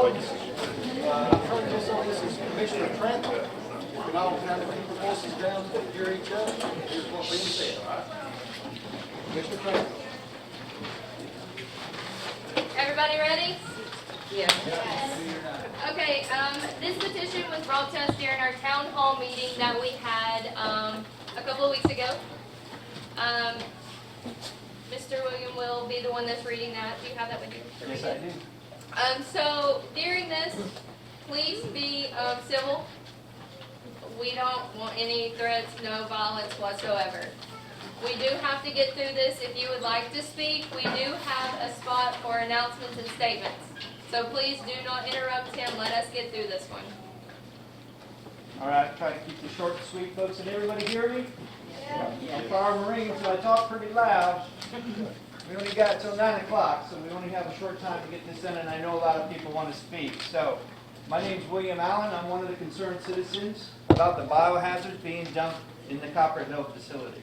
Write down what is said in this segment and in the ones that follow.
Turn this on, this is Commissioner Trent. We can all kind of keep the voices down to hear each other. Here's what's being said, all right? Commissioner Trent. Everybody ready? Yes. Okay, this petition was brought to us during our town hall meeting that we had a couple of weeks ago. Mr. William will be the one that's reading that. Do you have that with you? Yes, I do. So during this, please be civil. We don't want any threats, no violence whatsoever. We do have to get through this. If you would like to speak, we do have a spot for announcements and statements. So please do not interrupt him. Let us get through this one. All right, try to keep this short and sweet, folks. Can everybody hear me? Yeah. I'm Fire Marine, so I talk pretty loud. We only got till 9 o'clock, so we only have a short time to get this in, and I know a lot of people want to speak. So, my name's William Allen. I'm one of the concerned citizens about the biohazards being dumped in the Copper Hill facility.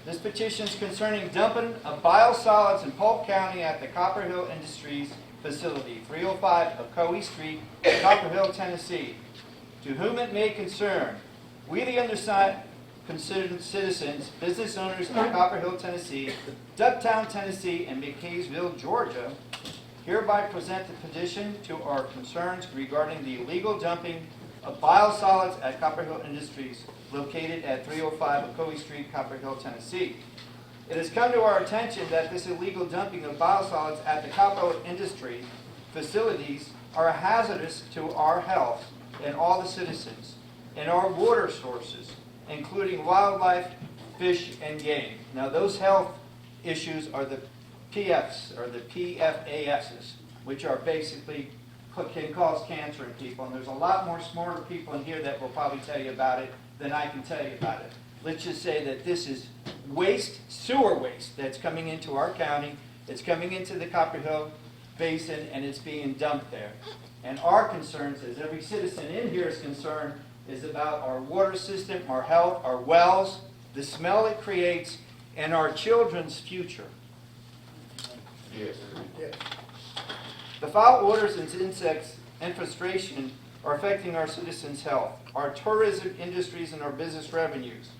This petition is concerning dumping of biosolids in Polk County at the Copper Hill Industries facility, 305 Ocoee Street, Copper Hill, Tennessee. To whom it may concern, we the undersigned considered citizens, business owners of Copper Hill, Tennessee, Ducktown, Tennessee, and McKaysville, Georgia, hereby present the petition to our concerns regarding the illegal dumping of biosolids at Copper Hill Industries, located at 305 Ocoee Street, Copper Hill, Tennessee. It has come to our attention that this illegal dumping of biosolids at the Copper Hill Industry facilities are hazardous to our health and all the citizens, and our water sources, including wildlife, fish, and game. Now, those health issues are the PFs, or the PFASs, which are basically can cause cancer in people. And there's a lot more smarter people in here that will probably tell you about it than I can tell you about it. Let's just say that this is waste, sewer waste, that's coming into our county. It's coming into the Copper Hill Basin, and it's being dumped there. And our concerns, as every citizen in here is concerned, is about our water system, our health, our wells, the smell it creates, and our children's future. Yes. Yes. The foul odors and insects infestation are affecting our citizens' health, our tourism industries, and our business revenues.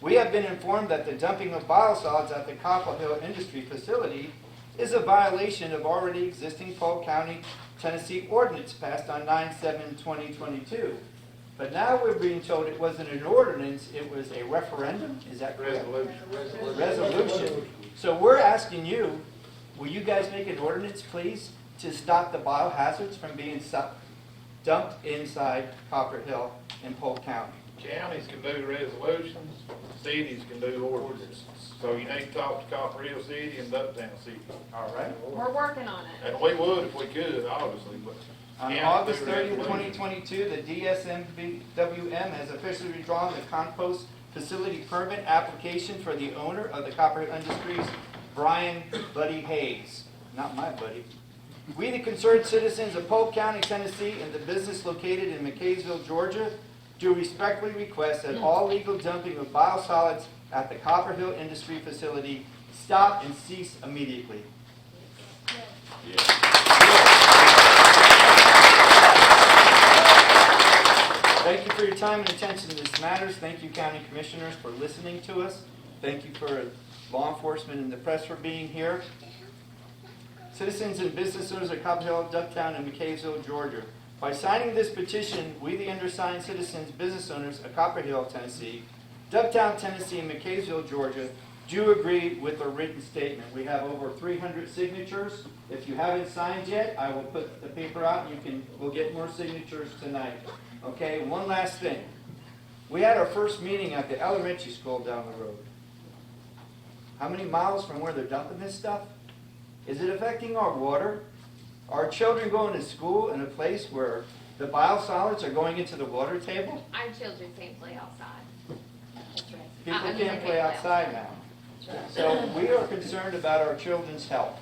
We have been informed that the dumping of biosolids at the Copper Hill Industry facility is a violation of already existing Polk County, Tennessee ordinance passed on 9/7/2022. But now we're being told it wasn't an ordinance, it was a referendum? Is that correct? Resolution. So we're asking you, will you guys make an ordinance, please, to stop the biohazards from being dumped inside Copper Hill in Polk County? Counties can do resolutions, cities can do ordinances. So you need to talk to Copper Hill City and Ducktown City. All right. We're working on it. And we would if we could, obviously, but. On August 30th, 2022, the DSMWM has officially withdrawn the compost facility permit application for the owner of the Copper Hill Industries, Brian Buddy Hayes. Not my buddy. We, the concerned citizens of Polk County, Tennessee, and the business located in McKaysville, Georgia, do respectfully request that all legal dumping of biosolids at the Copper Hill Industry facility stop and cease immediately. Thank you for your time and attention to this matters. Thank you, County Commissioners, for listening to us. Thank you for law enforcement and the press for being here. Citizens and business owners of Copper Hill, Ducktown, and McKaysville, Georgia. By signing this petition, we, the undersigned citizens, business owners of Copper Hill, Tennessee, Ducktown, Tennessee, and McKaysville, Georgia, do agree with the written statement. We have over 300 signatures. If you haven't signed yet, I will put the paper out and we'll get more signatures tonight. Okay, one last thing. We had our first meeting at the elementary school down the road. How many miles from where they're dumping this stuff? Is it affecting our water? Are children going to school in a place where the biosolids are going into the water table? Our children can't play outside. People can't play outside now. So we are concerned about our children's health.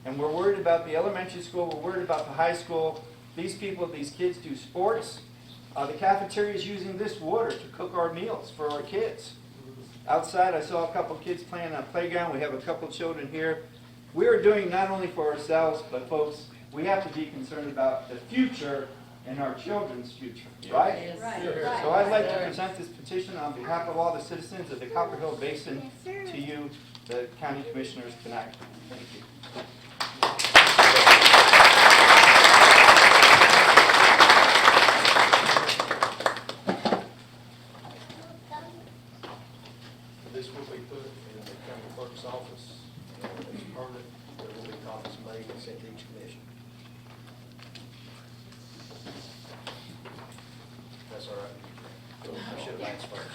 And we're worried about the elementary school, we're worried about the high school. These kids do sports. The cafeteria is using this water to cook our meals for our kids. Outside, I saw a couple kids playing on the playground. We have a couple children here. we are doing not only for ourselves, but folks, we have to be concerned about the future and our children's future, right? So I'd like to present this petition on behalf of all the citizens of the Copper Hill Basin to you, the county commissioners, tonight. Thank you. This will be put in the county clerk's office, and as permanent, there will be copies made and sent to each commission. That's all right. I should have asked first.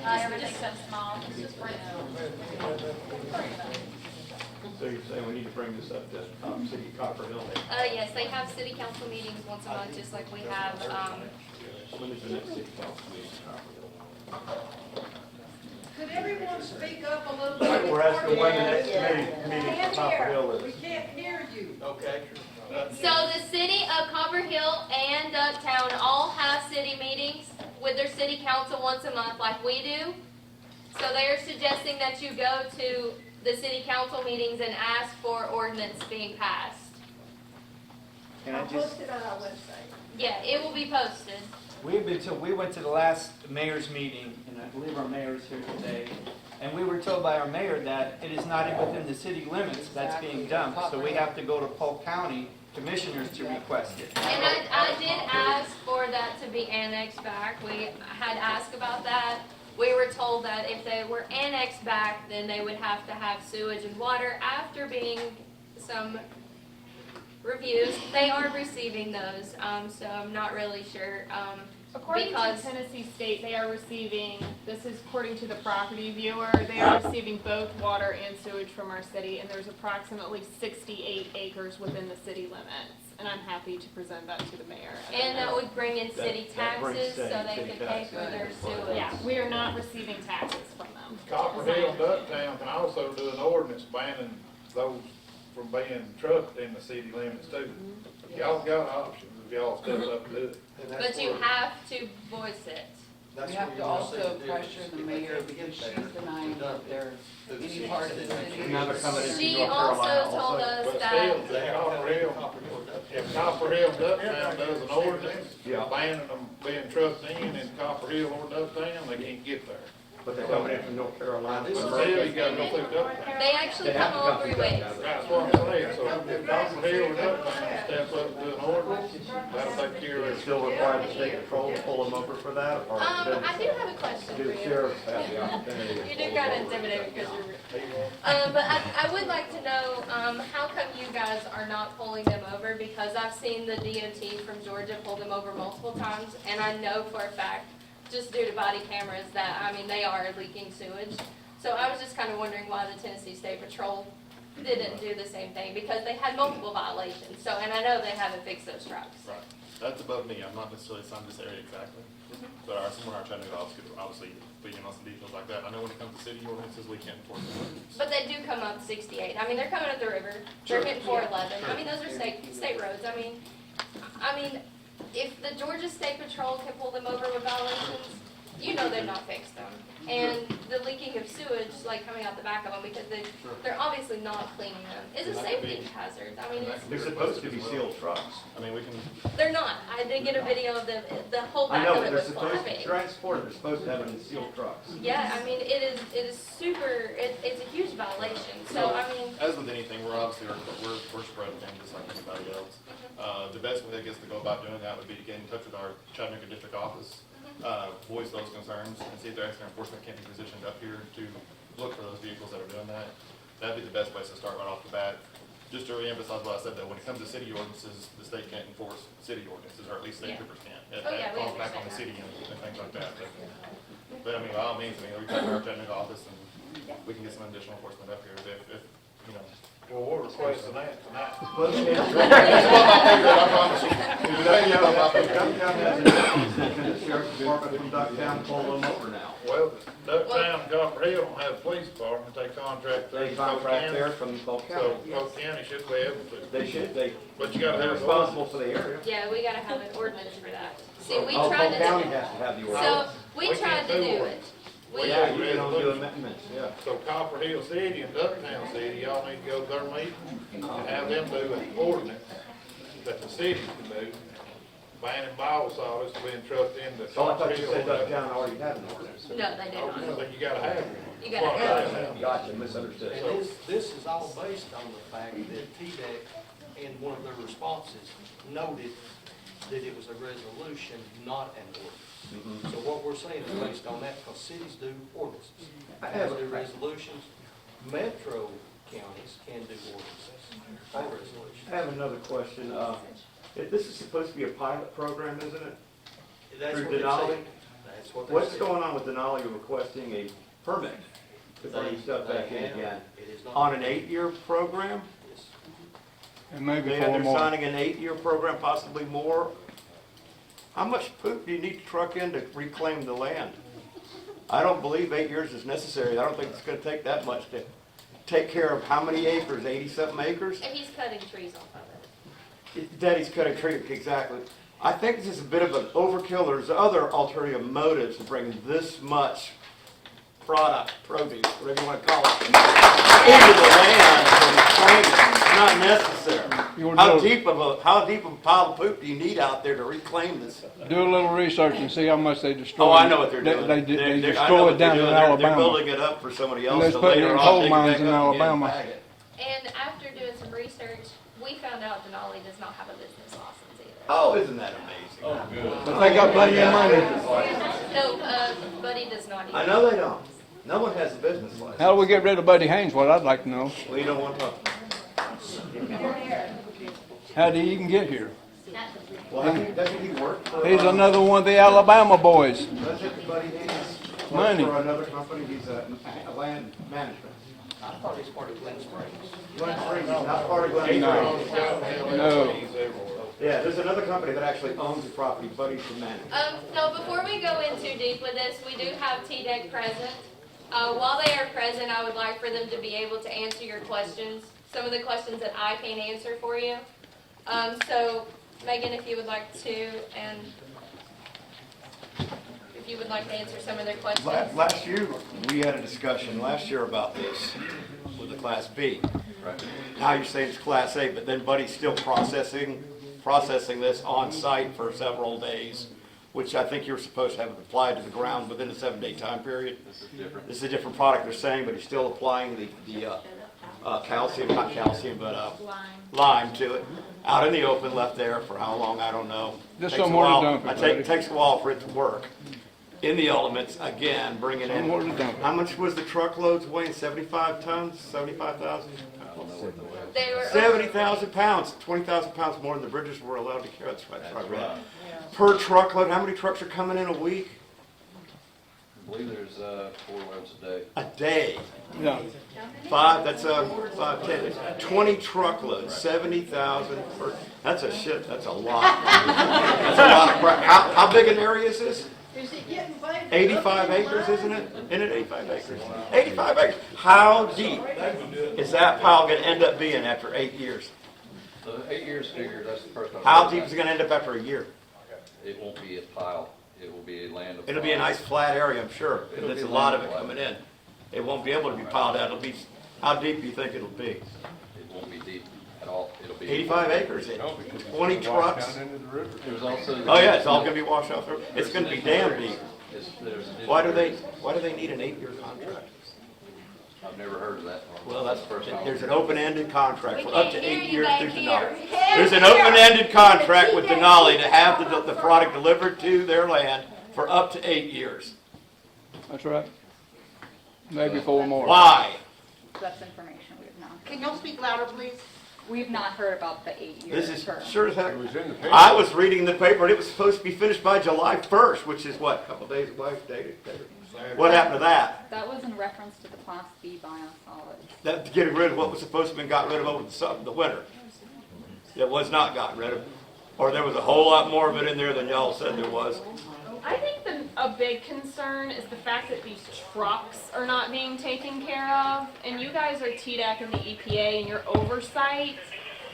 Everything's so small, it's just right So you're saying we need to bring this up to City of Copper Hill? Yes, they have city council meetings once a month, just like we have, When is the next city council meeting in Copper Hill? Could everyone speak up a little bit? We're asking when the next meeting in Copper Hill We is. can't hear you. Okay. so the city of Copper Hill and Ducktown all have city meetings with their city council once a month like we do. So they are suggesting that you go to the city council meetings and ask for ordinance being passed. Can I I'll just, post it on our website. Yeah, it will be posted. we went to the last mayor's meeting, and I believe our mayor is here today, and we were told by our mayor that it is not within the city limits that's being dumped, so we have to go to Polk County Commissioners to request it. And I did ask for that to be annexed back. We had asked about that. We were told that if they were annexed back, then they would have to have sewage and water after being some reviews. They are receiving those, so I'm not really sure. According Because- to Tennessee State, they are receiving, this is according to the property viewer, they are receiving both water and sewage from our city, and there's approximately 68 acres within the city limits. And I'm happy to present that to the mayor. And that would bring in city That brings taxes, so city they could pay taxes. for their sewage. Yeah, we are not receiving taxes from them. Copper Hill and Ducktown can also do an ordinance banning those from being trucked in the city limits too. Y'all got options if y'all step up and do it. And that's But you where- have to voice it. that's We where have you to wanna see also the difference. pressure the If they mayor can't because get she's there, denying to dump that there's through the any city, part of the then city. Now they're coming into She North also Carolina told also. us But that, still, They if have to Copper have Hill, Copper Hill and Ducktown. if Copper Hill and Ducktown does an ordinance Yeah. banning them being trucked in Copper Hill or Ducktown, they can't get there. But they're coming in from North Carolina. This is- Still, you gotta go through Ducktown. they actually They have come to all come three through ways. Ducktown. That's what I'm saying, so if Copper Hill or Ducktown steps up and do an ordinance, that'll take care Is of it it. still required the state patrol to pull them over for that? Or I do have a question do for the you. sheriffs have the opportunity? to You pull do them kind of over? intimidate because you're. But I would like to know, how come you guys are not pulling them over? Because I've seen the DOT from Georgia pull them over multiple times, and I know for a fact, just due to body cameras, that, I mean, they are leaking sewage. So I was just kind of wondering why the Tennessee State Patrol didn't do the same thing, because they had multiple violations, so, and I know they haven't fixed those trucks. Right, that's above me, I'm not necessarily assigned this area exactly, but someone in our Chattanooga office could obviously lead in on some details like that. I know when it comes to city ordinances, we can't enforce them. But they do come up 68. I mean, they're coming up the river. They're hitting 411. I mean, those are state roads. I mean, if the Georgia State Patrol can pull them over with violations, you know they've not fixed them. And the leaking of sewage, like coming out the back of them, because they're obviously not cleaning them, is a And that could safety be- hazard. I mean, and that it's, could They're supposed to be sealed trucks. I mean, we can, they're not. I did get a video of them. The whole I back know, of but it they're was supposed to flapping. transport, they're supposed to have it in sealed trucks. Yeah, I mean, it is super. It's a huge violation. So I mean, as with anything, we're obviously, we're spread thin, just like anybody else. The best way, I guess, to go about doing that would be to get in touch with our Chattanooga district office, voice those concerns, and see if their extra enforcement can't be positioned up here to look for those vehicles that are doing that. That'd be the best place to start right off the bat. Just to reemphasize what I said, though, when it comes to city ordinances, the state can't enforce city ordinances, or at least state Yeah. troopers can't. Oh, yeah, That we falls back on the understand city and things like that. But I mean, by all means, I mean, we can our Chattanooga office, and we can get some additional enforcement up here if, you know. Well, we're requesting that tonight. Well, yeah. That's what my favorite, I promise you. Ducktown has an ordinance that the sheriff's department from Ducktown pull them over now. Well, Ducktown and Copper Hill don't have a police department, they contract through They Polk contract County. there from Polk So County. Polk County should be able to, They should, but you gotta they're have an responsible ordinance. for the area. yeah, we gotta have an ordinance for that. See, we Oh, tried Polk to. County has to have the ordinance. So, we We tried can't to do do it. ordinance. We, Yeah, you can only do amendments, yeah. So Copper Hill City and Ducktown City, y'all need to go to their meeting and have them do an ordinance that the city can do, banning biosolids being trucked into Oh, I Copper thought you Hill. said Ducktown already had an ordinance. no, they do not. But you gotta have it. You gotta have it. Gotcha, misunderstood. And this is all based on the fact that TDEC, in one of their responses, noted that it was a resolution, not an ordinance. So what we're saying is based on that, because cities do ordinances. Counties do resolutions, metro counties can do ordinances or resolutions. I have another question. This is supposed to be a pilot program, isn't it? That's Through what they Denali? said. That's what they What's said. going on with Denali requesting a permit to bring stuff back in They have- again? It is not. On an 8-year program? Yes. And maybe They're 4 more. signing an 8-year program, possibly more. How much poop do you need to truck in to reclaim the land? I don't believe 8 years is necessary. I don't think it's gonna take that much to take care of how many acres, 80-something acres? And he's cutting trees off of it. Daddy's cutting tree, exactly. I think this is a bit of an overkill. There's other alternative motives to bring this much product, produce, whatever you want to call it, into the land and reclaim it. It's not necessary. You wanna How do- deep of a pile of poop do you need out there to reclaim this? Do a little research and see how much they destroy. Oh, I know what they're doing. They They're- I know destroy what it they're down in doing. They're Alabama. building it up for somebody else they're to putting it later in on coal dig it mines back in up again and Alabama. bag it. And after doing some research, we found out Denali does not have a business license either. Oh, isn't that amazing? But they got plenty of money. No, Buddy does not either. I know they don't. No one has a business license. How do we get rid of Buddy Haynes? What I'd like to know. We don't want to. How did he even get here? Well, doesn't he work for? He's another one of the Alabama boys. Doesn't Buddy Haynes work Money. for another company? He's a land management. I thought he's part of Glen Springs. Glen Springs, he's not part of Glen No. Springs. No. Yeah, there's another company that actually owns the property, Buddy's the manager. No, before we go in too deep with this, we do have TDEC present. While they are present, I would like for them to be able to answer your questions, some of the questions that I can't answer for you. So Megan, if you would like to, and if you would like to answer some of their questions. Last year, we had a discussion last year about this with the Class B. Now you're saying it's Class A, but then Buddy's still processing this on site for several days, which I think you're supposed to have it applied to the ground within a 7-day time period. This is a different product they're saying, but he's still applying the calcium, not calcium, but lime to it. Out in the open, left there for how long, I don't know. Just Takes some a more to while- dump it, It buddy. takes a while for it to work. In the elements, again, bring it Some more to in. dump it. How much was the truckloads weighing? 75 tons, 75,000? They were 70,000 pounds, 20,000 pounds more than the bridges were allowed to carry. That's what I read. Per truckload, how many trucks are coming in a week? I believe there's 4 loads a day. A day. Yeah. 20 truckloads, 70,000 per, that's a lot. That's a lot of crap. How big an area is this? Is it getting big? 85 acres, isn't it? Isn't it 85 acres? 85 acres. How deep is that pile gonna end up being after 8 years? So 8 years figured, that's the first time. How deep is it gonna end up after a year? It won't be a pile, it will be a land of. It'll be a nice flat area, I'm sure. It'll There's be a lot of it landlocked. coming in. It won't be able to be piled out. It'll be, how deep do you think it'll be? It won't be deep at all, it'll be. 85 acres, 20 trucks. There's also. Oh yeah, it's all gonna be washed out there. It's gonna be damn deep. There's Why do they need an 8-year contract? I've never heard of that. Well, that's, the first time. there's an open-ended contract for We up can't to hear 8 you years back through here. Denali. There's an open-ended contract with Denali to have the product delivered to their land for up to 8 years. That's right. Maybe 4 more. Why? That's information we have not. Can y'all speak louder, please? We've not heard about the 8-year This is term. sure as heck. I was reading the paper and it was supposed to be finished by July 1st, which is what, a couple days away? What happened to that? That was in reference to the Class B biosolids. That, getting rid of what was supposed to have been got rid of over the winter. It was not gotten rid of. Or there was a whole lot more of it in there than y'all said there was. I think a big concern is the fact that these trucks are not being taken care of, and you guys are TDEC and the EPA and your oversight.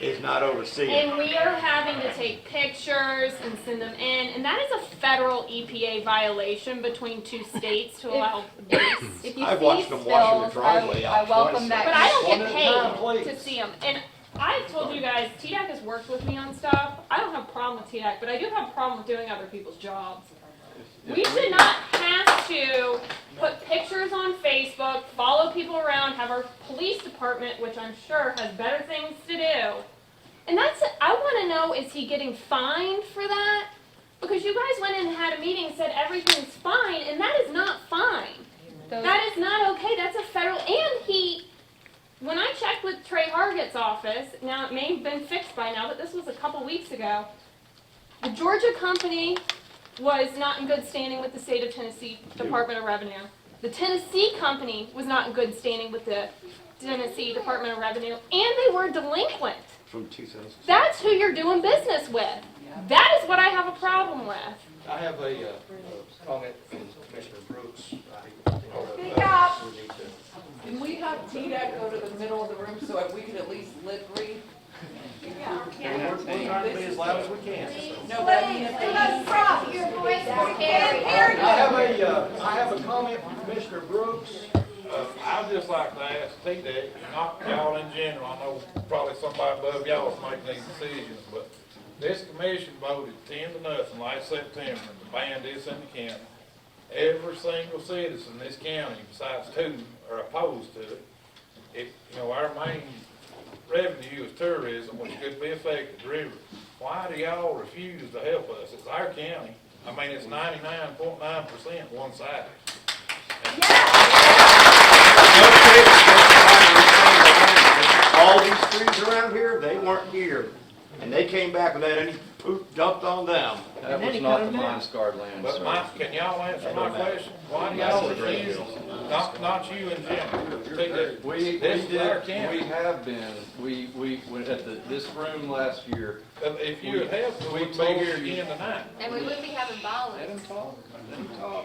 is not overseeing. And we are having to take pictures and send them in, and that is a federal EPA violation between two states to allow this. If you I've see watched them washing the spills, driveway I out welcome twice. that. But I don't One get at a time, paid please. to see them. And I've told you guys, TDAC has worked with me on stuff. I don't have a problem with TDAC, but I do have a problem with doing other people's jobs. We should not have to put pictures on Facebook, follow people around, have our police department, which I'm sure has better things to do. And I want to know, is he getting fined for that? Because you guys went in and had a meeting and said everything's fine, and that is not fine. That is not okay. That's a federal, and when I checked with Trey Hargett's office, now it may have been fixed by now, but this was a couple weeks ago, the Georgia company was not in good standing with the state of Tennessee Department of Revenue. The Tennessee company was not in good standing with the Tennessee Department of Revenue, and they were delinquent. From 2000. That's who you're doing business with. That is what I have a problem with. I have a comment from Commissioner Brooks. Speak up. We need to- Can we have TDEC go to the middle of the room so that we can at least lip read? We're trying to be as loud as we can. No, but I mean, if they just Drop your voice for Carrie. I have a comment from Commissioner Brooks. I'd just like to ask TDEC, not y'all in general, I know probably somebody above y'all is making these decisions, but this commission voted 10-0 last September to ban this in the county. Every single citizen in this county, besides 2, are opposed to it. Our main revenue is tourism, which could be affected the river. Why do y'all refuse to help us? It's our county. I mean, it's 99.9% one-sided. All these trees around here, they weren't here. And they came back without any poop dumped on them. That was not the mine scarred land, But sir. can y'all answer my question? Why do y'all refuse? Not you in general. TDEC. This is our county. We have been, we went at this room last year. If you had helped, we wouldn't be here again tonight. And we wouldn't be having Let him violence. talk.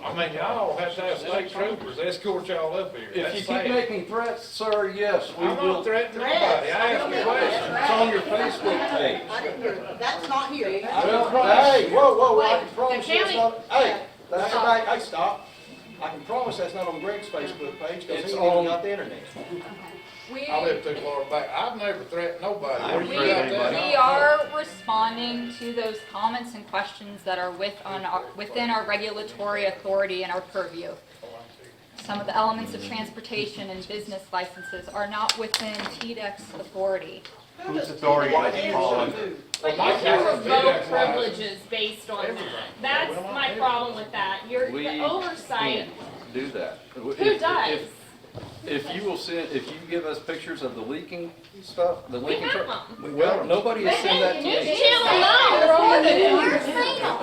I mean, y'all have to have state troopers escort y'all up here. If you That's keep sad. making threats, sir, yes, we I'm will. not threatening nobody. I asked a question. It's on your Facebook page. I didn't hear that. That's not here. Hey, whoa, I can promise you it's county- not, hey, stop. I can promise that's not on Greg's Facebook page, because It's he ain't even on- got the internet. I live too far back. I've never threatened nobody. Where you We- got that? We are responding to those comments and questions that are within our regulatory authority and our purview. Some of the elements of transportation and business licenses are not within TDEC's authority. Whose authority is it falling? But my you can cousin did revoke that twice. privileges based on that. That's my problem with that. We The oversight, can't do that. who If- does? If you will send, if you give us pictures of the leaking stuff, the We leaking have truck. them. Well, nobody has sent that to News me. Channel knows.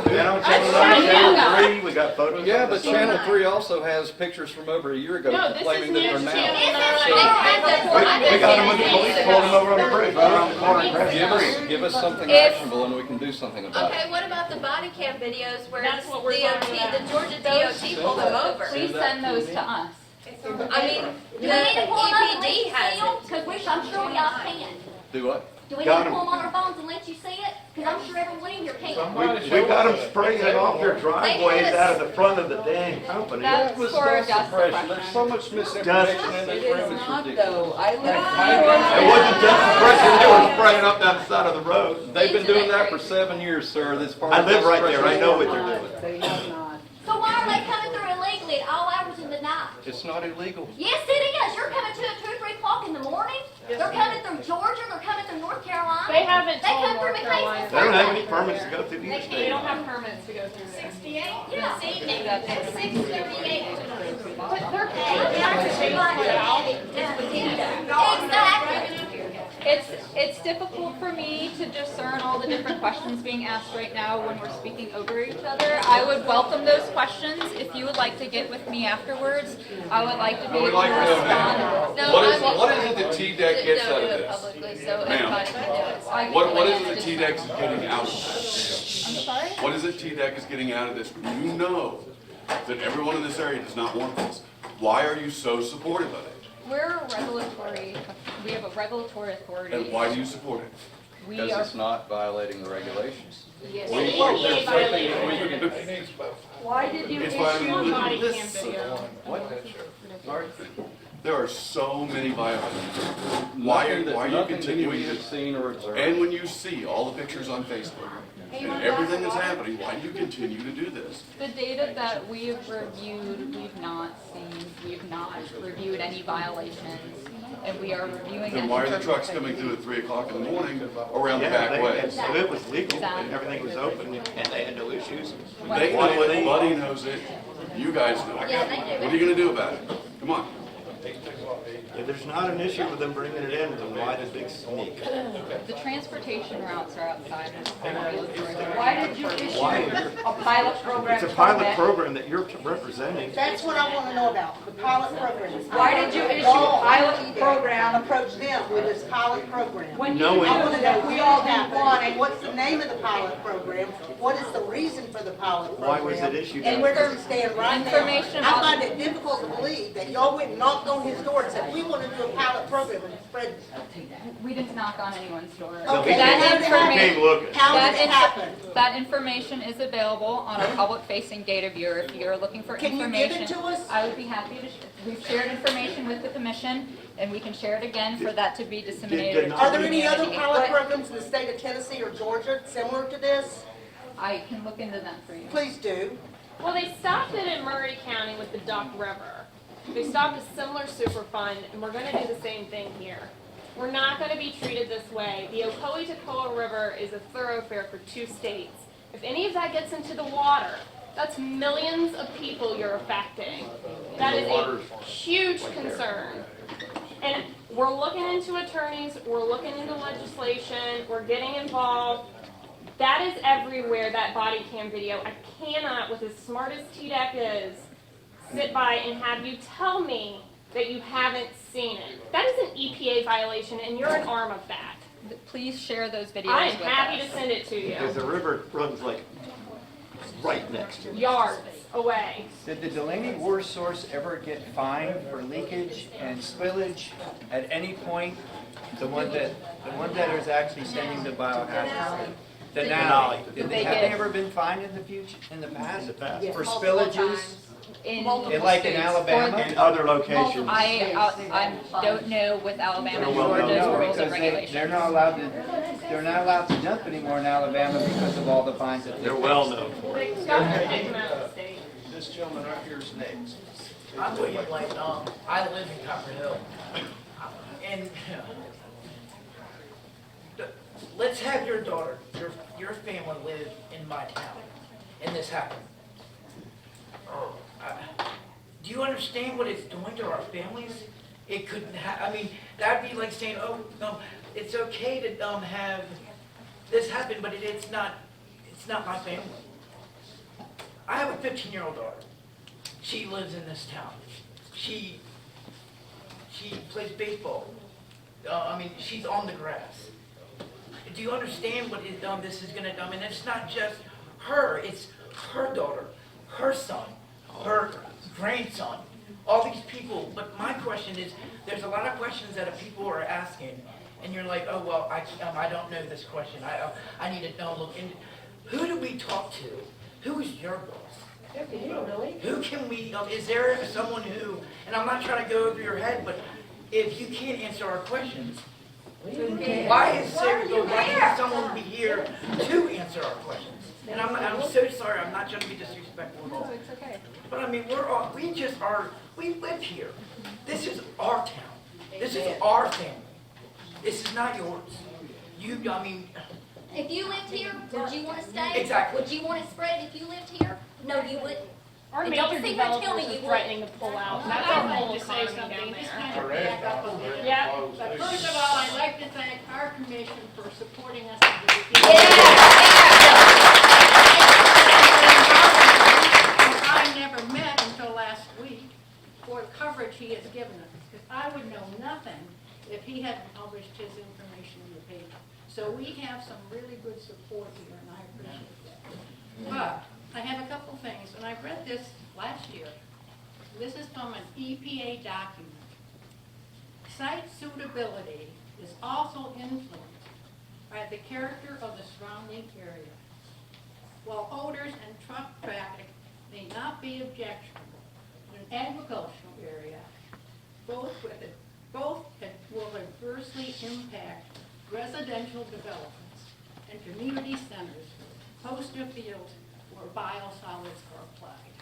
Then on I Channel shot 9, you. Channel 3, we got photos. Yeah, of the but sun. Channel 3 also has pictures from over a year ago No, this is claiming that they're News now. Channel We got them with the police, pulled them over on the bridge, right around the corner. and grabbed the Give us something If- actionable and we can do something about it. Okay, what about the body cam videos where That's what we're DOT, talking about. the Georgia DOT pulled them over? Please send those to us. I mean, the Do we need to pull them up and let EPD you has see them? it. Because I'm sure we all can. Do what? Do we need Got to 'em. pull them on our phones and let you see it? Because I'm sure everyone in here can. Somebody We show got them us. spraying it off their driveways out of the front of the dang company. That's That was for a dust dust suppression. There's so suppression. much misinformation in this room, it's ridiculous. I It wasn't just suppression, they were spraying up down the side of the road. They've been doing that for 7 years, sir. That's part I of live dust right there, I suppression. know what they're doing. They have not. So why are they coming through illegally at all hours of the night? It's not illegal. Yes, it is. You're coming to at 2 or 3 o'clock in the morning. They're coming through Georgia. They're coming through North Carolina. They haven't They told come North through Carolina. They don't have any permits to go through the They interstate. don't have permits to go through there. 68 Yeah. this evening at 6:38. But they're paying taxes to put it out. Exactly. It's difficult for me to discern all the different questions being asked right now when we're speaking over each other. I would welcome those questions. If you would like to get with me afterwards, I would like to be able to respond. No, What I is, mean, what is it that TDEC gets out don't of do it this? publicly, so Ma'am. everybody can do it. What is it that TDEC is getting out of this? I'm sorry? What is it TDEC is getting out of this? You know that everyone in this area does not want this. Why are you so supportive of it? We're a regulatory, we have a regulatory authority. And why do you support it? We Because are, it's not violating the regulations. Yes. We- ADA violation. They need both. Why did you It's issue? violating Body cam this. video. There are so many violations. Why are you Nothing that continuing we to? have seen or observed. And when you see all the pictures on Facebook and everything that's happening, why do you continue to do this? the data that we have reviewed, we've not seen, we've not reviewed any violations, and we are reviewing. Then and why are the trucks interpreting. coming through at 3 o'clock in the morning around the Yeah, back way? and so it was legal, and everything was open, and they had no issues. They know it, Buddy knows it, you guys know it. Yeah, they do. What are you gonna do about it? Come on. If there's not an issue with them bringing it in, then why the big sneak? The transportation routes are outside of the regulatory. Why did you issue Why? a pilot program? It's a pilot permit? program that you're representing. That's what I want to know about, the pilot program. Why did you issue a pilot program? program? Approach them with this pilot program. When you Knowing- I want to know we we all all have have one, and what's the name of the pilot program? What is the reason for the pilot program? Why was it issued? And where does it stand right now? Information I about- find it difficult to believe that y'all went and knocked on his door and said, we want to do a pilot program and spread. We didn't knock on anyone's door. Okay, That how did it happen? Came looking. How That did it happen? That information is available on our public-facing data viewer. If you're looking for Can you information. give it to us? I would be happy to, we've shared information with the commission, and we can share it again for that to be disseminated. to Are the there any other community. pilot programs in the state of Tennessee or Georgia similar to this? I can look into that for you. Please do. Well, they stopped it in Murray County with the Duck River. They stopped a similar Superfund, and we're gonna do the same thing here. We're not gonna be treated this way. The Ocoee-Toccoa River is a thoroughfare for 2 states. If any of that gets into the water, that's millions of people you're affecting. That is a huge concern. And we're looking into attorneys, we're looking into legislation, we're getting involved. That is everywhere, that body cam video. I cannot, with as smart as TDEC is, sit by and have you tell me that you haven't seen it. That is an EPA violation, and you're an arm of that. Please share those videos I am with happy us. to send it to Because you. the river runs like right next to it. Yards away. Did the Delaney water source ever get fined for leakage and spillage at any point? The one that is actually sending the biohazard? Denali. Have they ever been fined in the future, in the past? For spillages? In Like in Alabama? And other locations. I don't know with Alabama and Well, Georgia's No, rules and because regulations. they're not allowed to dump anymore in Alabama because of all the fines that they They're pay. well known for it. They stopped to take them out of the state. This gentleman right here is next. I'm William Lane. I live in Copper Hill. And let's have your daughter, your family live in my town, and this happened. Do you understand what it's doing to our families? It couldn't I mean, that'd be like saying, oh, no, it's okay to have this happen, but it's not my family. I have a 15-year-old daughter. She lives in this town. She plays baseball. She's on the grass. Do you understand what this is going to do? I mean, it's not just her. It's her daughter, her son, her grandson, all these people. But my question is, there's a lot of questions that people are asking, and you're like, oh, well, I don't know this question. I need to know. Look, who do we talk to? Who is your boss? Who can we, is there someone who, and I'm not trying to go over your head, but if you can't answer our questions, why can't someone be here to answer our questions? And I'm so sorry, I'm not trying to be disrespectful at all. It's okay. But I mean, we live here. This is our town. This is our family. This is not yours. If you lived here, would you want to stay? Exactly. Would you want it spread if you lived here? No, you wouldn't. Our And major don't sit here and tell me developers you are would. threatening to pull out. That's our whole economy down there. Yeah. But first of all, I'd like to thank our commission for supporting us at the beginning. I never met until last week for the coverage he has given us, because I would know nothing if he hadn't published his information in the paper. So we have some really good support here, and I appreciate that. But I have a couple things, and I read this last year. This is from an EPA document. Site suitability is also influenced by the character of the surrounding area. While odors and truck traffic may not be objectionable in an agricultural area, both will adversely impact residential developments and community centers close to fields where biosolids are applied.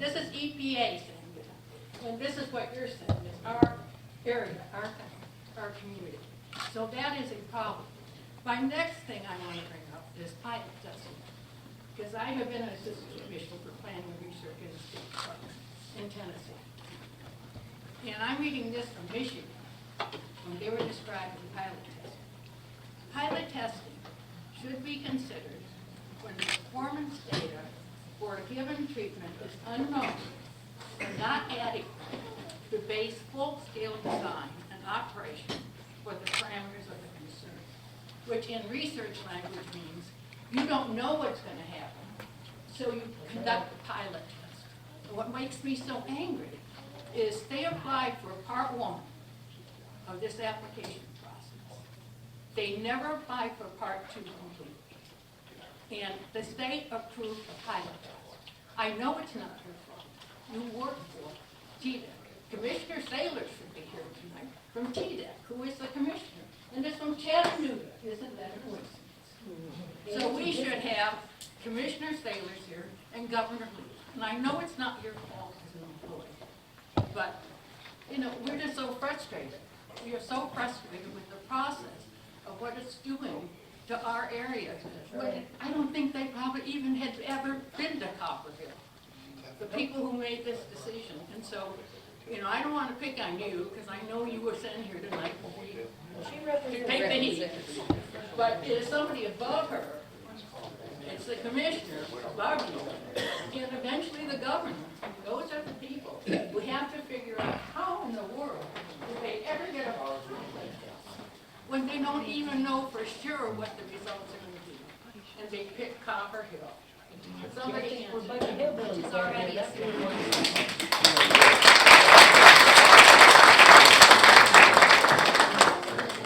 This is EPA saying that, and this is what you're saying, is our area, our town, our community. So that is a problem. My next thing I want to bring up is pilot testing, because I have been an assistant commissioner for planning and research in the state department in Tennessee. And I'm reading this from Michigan, when they were describing pilot testing. Pilot testing should be considered when the performance data for a given treatment is unknown and not adequate to base full-scale design and operation for the parameters of the concern, which in research language means you don't know what's going to happen, so you conduct a pilot test. And what makes me so angry is they applied for part 1 of this application process. They never applied for part 2 completely. And the state approved a pilot test. I know it's not your fault. You work for TDEC. Commissioner Saylor should be here tonight from TDEC, who is the commissioner. And this from Chattanooga. Isn't that a coincidence? So we should have Commissioner Saylor's here and Governor Lee. And I know it's not your fault as an employee, but, you know, we're just so frustrated. We are so frustrated with the process of what it's doing to our area. When I don't think they probably even had ever been to Copperville, the people who made this decision. And so, you know, I don't want to pick on you, because I know you were sitting here tonight to take the heat. But it is somebody above her. It's the commissioner above you, and eventually the governor. Those are the people. We have to figure out how in the world did they ever get a pilot test when they don't even know for sure what the results are going to be. And they pick Copper Hill. Somebody answer. It's already a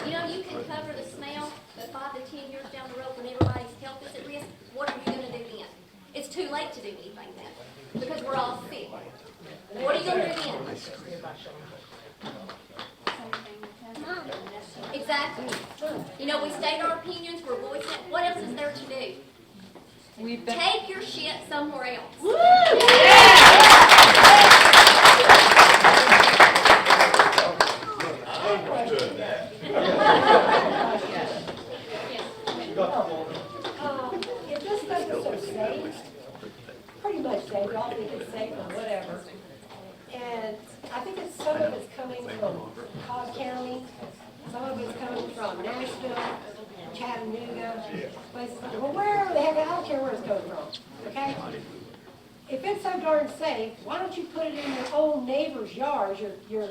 You know, you can cover the smell, but 5 to 10 years down the road when everybody's health is at risk, what are you going to do then? It's too late to do anything then, because we're all sick. What are you going to do then? Exactly. You know, we state our opinions, we're voicing it. What else is there to do? Take your shit somewhere else. If this stuff is so safe, pretty much safe, y'all think it's safe or whatever. And I think it's some of it's coming from Cobb County, some of it's coming from Nashville, Chattanooga, places. Well, wherever the heck, I don't care where it's coming from, okay? If it's so darn safe, why don't you put it in your own neighbor's yards, your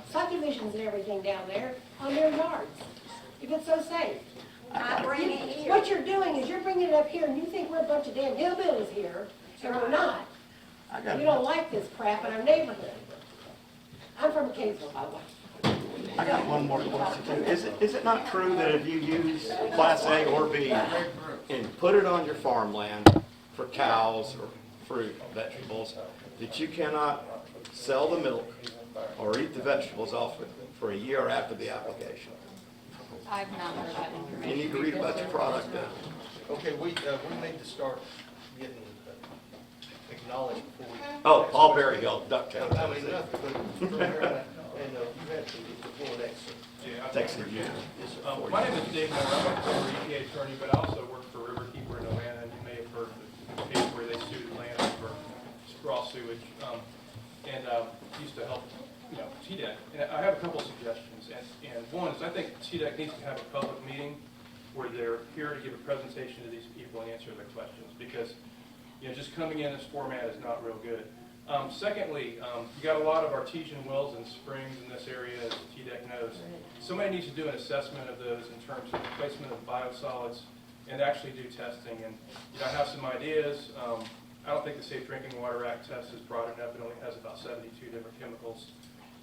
subdivisions and everything down there on their yards, if it's so safe? What you're doing is you're bringing it up here, and you think we're a bunch of damn hillbillies here, and we're not. We don't like this crap in our neighborhood. I'm from Kaysville, by the way. I got one more question too. Is it not true that if you use Class A or B and put it on your farmland for cows or fruit, vegetables, that you cannot sell the milk or eat the vegetables off it for a year after the application? I've not heard that information. You need to read about your product then. Okay, we need to start getting acknowledged before we. Oh, Paul Berryhill, Ducktown. I mean, nothing, but from here on out, and you have to get before next. Texas, yeah. My name is Dave Miller. I'm a former EPA attorney, but I also work for Riverkeeper in Atlanta, and you may have heard the case where they sued Atlanta for raw sewage, and used to help, you know, TDEC. And I have a couple of suggestions, and one is I think TDEC needs to have a public meeting where they're here to give a presentation to these people and answer their questions, because, you know, just coming in this format is not real good. Secondly, you got a lot of artesian wells and springs in this area, as TDEC knows. Somebody needs to do an assessment of those in terms of placement of biosolids and actually do testing. And, you know, I have some ideas. I don't think the Safe Drinking Water Act test is broad enough. It only has about 72 different chemicals.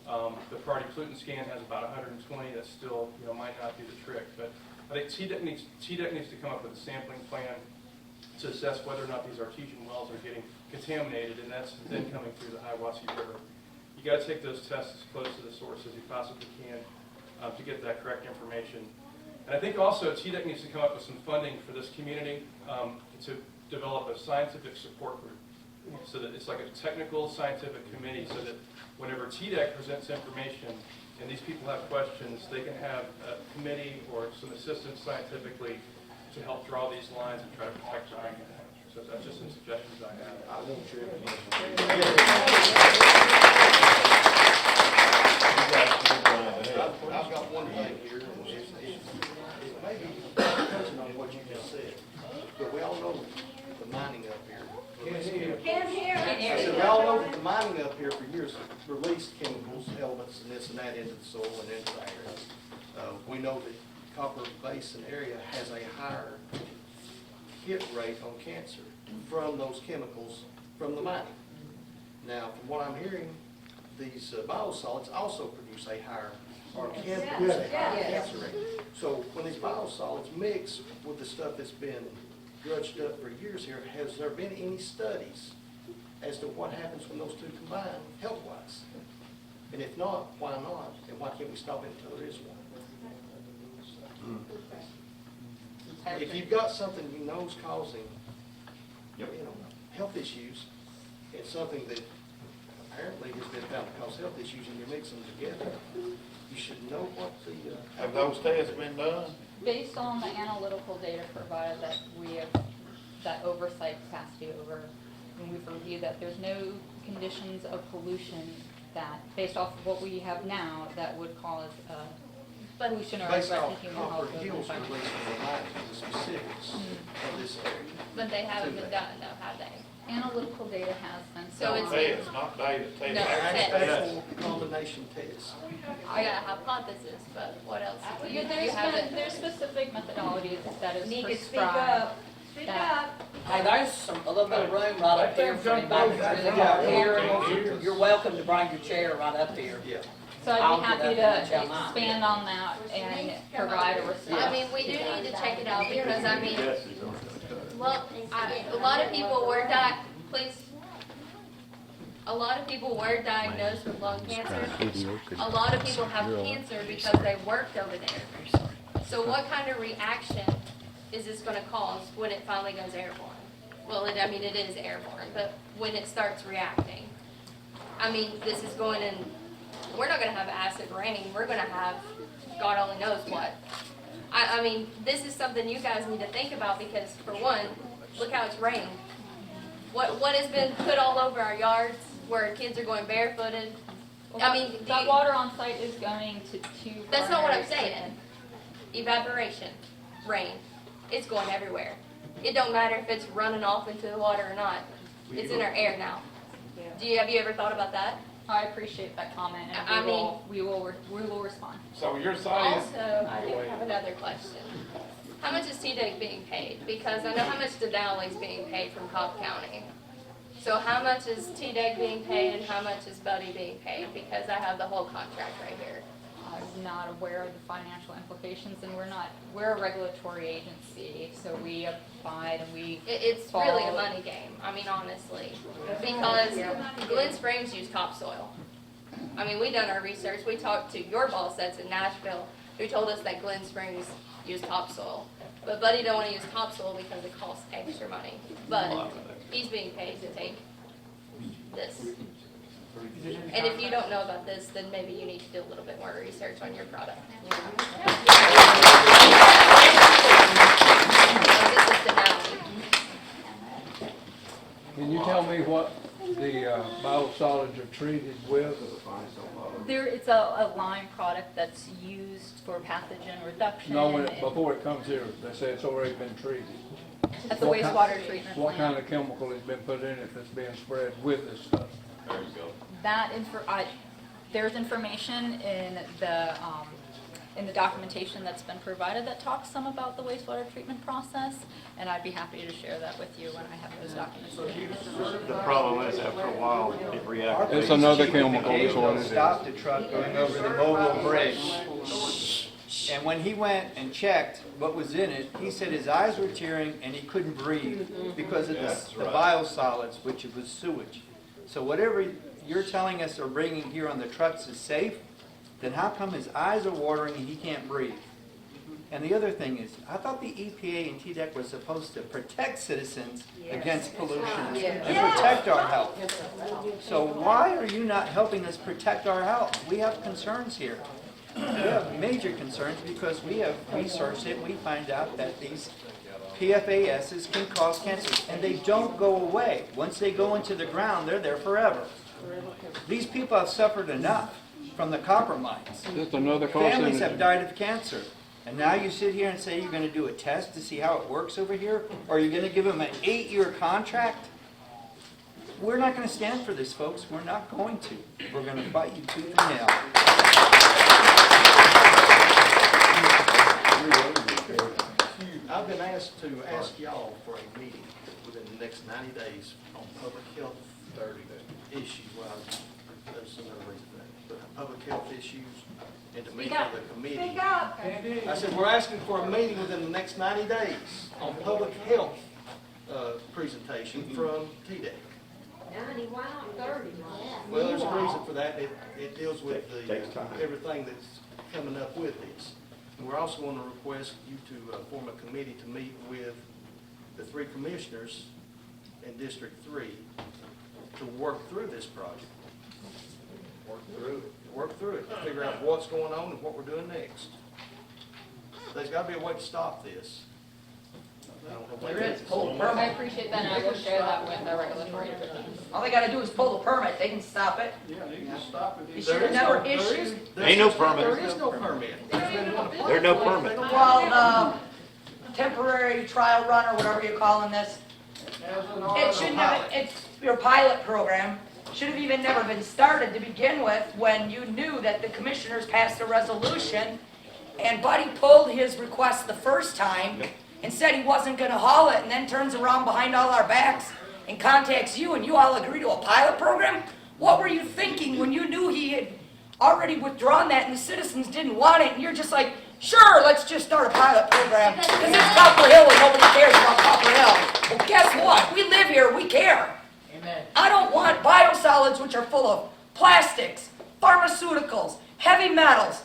The priority pollutant scan has about 120. That still, might not do the trick. But I think TDEC needs to come up with a sampling plan to assess whether or not these artesian wells are getting contaminated, and that's then coming through the Hiawassee River. You got to take those tests as close to the source as you possibly can to get that correct information. And I think also TDEC needs to come up with some funding for this community to develop a scientific support group, so that it's like a technical scientific committee, so that whenever TDEC presents information and these people have questions, they can have a committee or some assistance scientifically to help draw these lines and try to protect our drinking water. So that's just some suggestions I have. I want your I've got one thing here, and it may be touching on what you just said, but we all know the mining up here. Can't hear. I said, we all know that the mining up here for years released chemicals, elements, and this and that into the soil and into the air. We know that Copper Basin area has a higher hit rate on cancer from those chemicals from the mining. Now, from what I'm hearing, these biosolids also produce a higher or can produce a higher cancer rate. So when these biosolids mix with the stuff that's been grudged up for years here, has there been any studies as to what happens when those two combine health-wise? And if not, why not? And why can't we stop it until there is one? If you've got something you know is causing, health issues, and something that apparently has been found to cause health issues, and you're mixing them together, you should know what the. Have those tests been done? Based on the analytical data provided that we have, that oversight capacity over, when we've reviewed that, there's no conditions of pollution that, based off of what we have now, that would cause pollution or Based threat off to human health. Copper Hills release from the mine, the specifics of this area. But they haven't been done though, have they? Analytical data has been. So it's. Tests, not data, tests. No, Actual combination test. I got a hypothesis, but what else? You There's haven't. there's specific methodologies that is Need to speak prescribed. up. Speak that- up. Hey, there's a little bit of room right up here for anybody that's really hard here. You're welcome to bring your chair right up here. Yeah. So I'd I'll be get happy up to and let y'all know. expand on that and provide a response. I mean, we do need to check it out because, I mean, well, a lot of people were please. A lot of people were diagnosed with lung cancer. A lot of people have cancer because they worked over there. So what kind of reaction is this gonna cause when it finally goes airborne? Well, it is airborne, but when it starts reacting. I mean, this is going in, we're not gonna have acid rain, we're gonna have God only knows what. I mean, this is something you guys need to think about because, for one, look how it's rained. What has been put all over our yards where kids are going barefooted? I mean, that water on site is going to two. That's not what I'm primary saying. Evaporation, rain, it's going everywhere. It don't matter if it's running off into the water or not. It's in our air now. Have you ever thought about that? I appreciate that comment, I and mean- we will respond. So your side is. Also, I do have another question. How much is TDEC being paid? Because I know how much Denali's being paid from Cobb County. So how much is TDEC being paid and how much is Buddy being paid? Because I have the whole contract right here. I'm not aware of the financial implications, and we're a regulatory agency, so we abide and we. It's really a money game, I mean, honestly. Because Glen Springs use topsoil. I mean, we done our research. We talked to your boss that's in Nashville who told us that Glen Springs use topsoil. But Buddy don't want to use topsoil because it costs extra money. But he's being paid to take this. And if you don't know about this, then maybe you need to do a little bit more research on your product. This is Denali. Can you tell me what the biosolids are treated with? It's a lime product that's used for pathogen reduction. No, before it comes here, they say it's already been treated. At the wastewater treatment What plant. kind of chemical has been put in it that's being spread with this stuff? There's information in the in the documentation that's been provided that talks some about the wastewater treatment process, and I'd be happy to share that with you when I have those documents. The problem is after a while, it reacts. It's another chemical, is what it is. Stopped a truck going over the mobile bridge. And when he went and checked what was in it, he said his eyes were tearing and he couldn't breathe because of the biosolids, which was sewage. So whatever you're telling us or bringing here on the trucks is safe, then how come his eyes are watering and he can't breathe? And the other thing is, I thought the EPA and TDEC were supposed to protect citizens against pollution and protect our health. So why are you not helping us protect our health? We have concerns here. We have major concerns because we have researched it. We find out that these PFASs can cause cancer, and they don't go away. Once they go into the ground, they're there forever. These people have suffered enough from the copper mines. Just another cost Families energy. have died of cancer. And now you sit here and say you're going to do a test to see how it works over here? Or you're going to give them an 8-year contract? We're not going to stand for this, folks. We're not going to. We're going to fight you tooth and nail. I've been asked to ask y'all for a meeting within the next 90 days on public health issues. Well, there's another reason for that. But public health issues and to meet with the committee. Speak up. I said, we're asking for a meeting within the next 90 days on public health presentation from TDEC. 90, why not 30? Well, there's a reason for that. It deals with everything that's coming up with this. And we're also going to request you to form a committee to meet with the 3 commissioners in District 3 to work through this project. Work through it, figure out what's going on and what we're doing next. There's got to be a way to stop this. There is, pull the I permit. appreciate that, and I will share that with our regulatory division. All they gotta do is pull the permit, they can stop it. Yeah, they can just stop it. You should have never issued. Ain't no permit. There is no permit. There's no permit. Well, temporary trial run or whatever you're calling this, it shouldn't have, it's your pilot program, should have even never been started to begin with when you knew that the commissioners passed a resolution and Buddy pulled his request the first time and said he wasn't gonna haul it and then turns around behind all our backs and contacts you and you all agree to a pilot program? What were you thinking when you knew he had already withdrawn that and the citizens didn't want it and you're just like, sure, let's just start a pilot program because it's Copper Hill and nobody cares about Copper Hill. Well, guess what? We live here, we care. Amen. I don't want biosolids which are full of plastics, pharmaceuticals, heavy metals,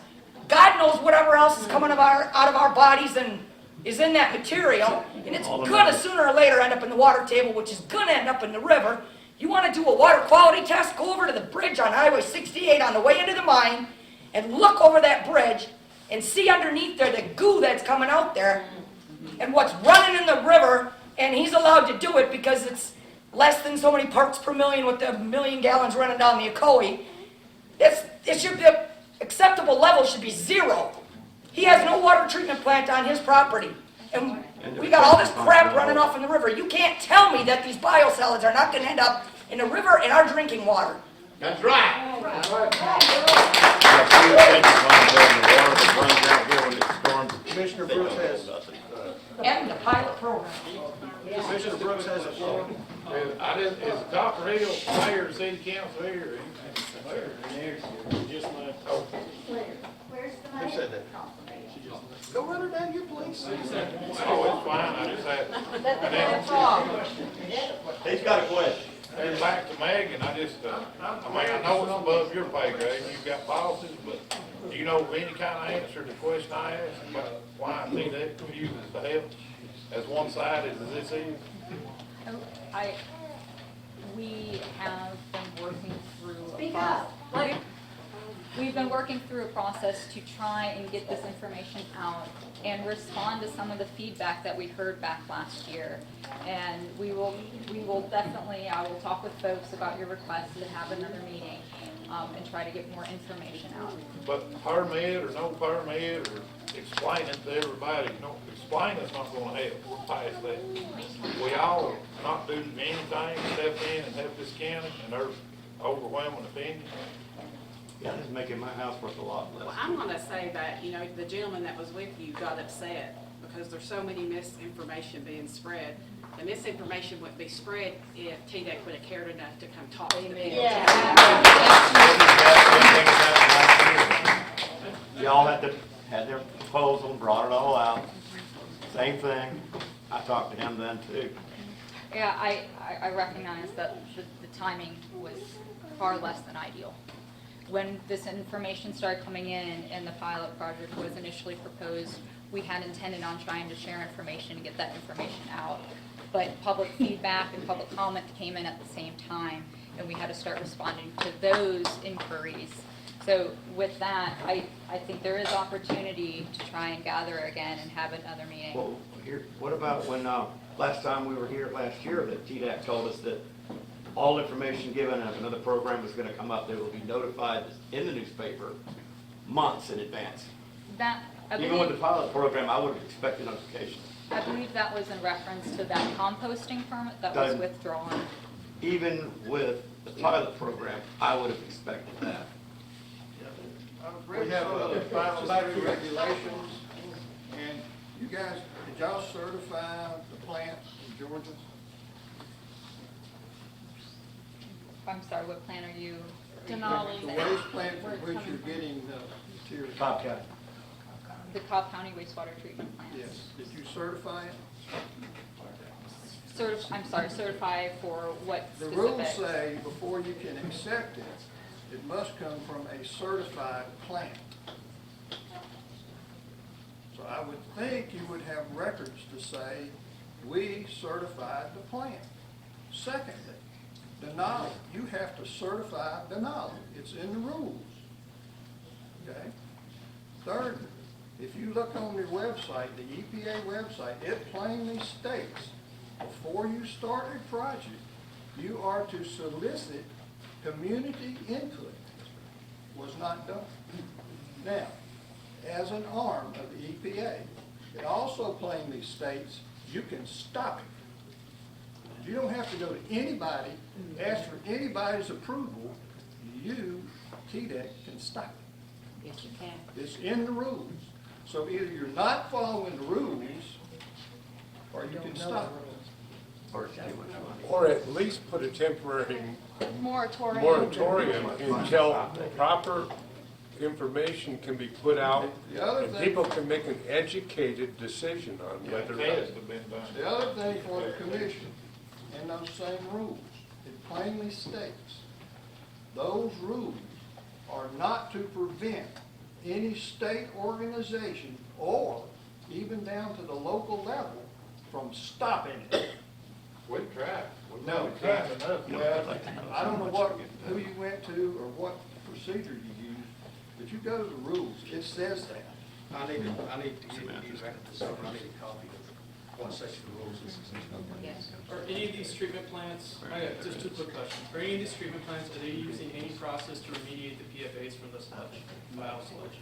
God knows whatever else is coming out of our bodies and is in that material, and it's gonna sooner or later end up in the water table, which is gonna end up in the river. You wanna do a water quality test? Go over to the bridge on Highway 68 on the way into the mine and look over that bridge and see underneath there the goo that's coming out there and what's running in the river, and he's allowed to do it because it's less than so many parts per million with the million gallons running down the Ocoee. It should be, the acceptable level should be 0. He has no water treatment plant on his property. And we got all this crap running off in the river. You can't tell me that these biosolids are not going to end up in the river and our drinking water. That's right. Commissioner Brooks has, And the pilot program. Commissioner Brooks has a floor. Is Copper Hill mayor, city council here? Just my, oh, Where's the Who money? said that? Go run her down, you please. oh, it's fine, I just had. He's got a question. And back to Megan, I just, I know it's above your pay grade, you've got policies, but do you know any kind of answer to the question I asked about why I think that uses the help as one-sided as this is? We have been working through. Speak up. We've been working through a process to try and get this information out and respond to some of the feedback that we heard back last year. And we will definitely, I will talk with folks about your request to have another meeting and try to get more information out. But permit or no permit or explain it to everybody, explain it's not gonna help, we're past that. We all not do anything, step in and help this county and their overwhelming opinion. Yeah, it's making my house worth a lot less. Well, I'm gonna say that, you know, the gentleman that was with you got upset because there's so many misinformation being spread. The misinformation wouldn't be spread if TDEC would have cared enough to come talk to the people. Y'all had their proposal, brought it all out. Same thing. I talked to him then too. Yeah, I recognize that the timing was far less than ideal. When this information started coming in and the pilot project was initially proposed, we had intended on trying to share information and get that information out. But public feedback and public comment came in at the same time, and we had to start responding to those inquiries. So with that, I think there is opportunity to try and gather again and have another meeting. Well, here, what about when, last time we were here last year, that TDAC told us that all information given, if another program was gonna come up, they will be notified in the newspaper months in advance. Even with the pilot program, I would have expected notification. I believe that was in reference to that composting permit that was withdrawn. Even with the pilot program, I would have expected that. We have biosolids regulations, and you guys, did y'all certify the plant in Georgia? I'm sorry, what plan are you? Denali. The waste plant from which you're getting the material. Cobb County. The Cobb County wastewater treatment plant. Yes, did you certify it? Certify for what The specific? rules say before you can accept it, it must come from a certified plant. So I would think you would have records to say, we certified the plant. Secondly, Denali, you have to certify Denali. It's in the rules. Okay? Thirdly, if you look on your website, the EPA website, it plainly states, before you start a project, you are to solicit community input. Was not done. Now, as an arm of the EPA, it also plainly states you can stop it. You don't have to go to anybody, ask for anybody's approval. You, TDEC, can stop it. Yes, you can. It's in the rules. So either you're not following the rules, or you can stop it. Or at least put a temporary Moratorium. until proper information can be put out The other and thing- people can make an educated decision on whether. The other thing for the commission, in those same rules, it plainly states, those rules are not to prevent any state organization or even down to the local level from stopping it. We've tried. We've No, tried enough. I don't know who you went to or what procedure you used, but you go to the rules, it says that. I need to get you back to this, I need a copy of what section of the rules this is. Are any of these treatment plants, I got just two quick questions. Are any of these treatment plants, are they using any process to remediate the PFAS from the sludge, biosludge?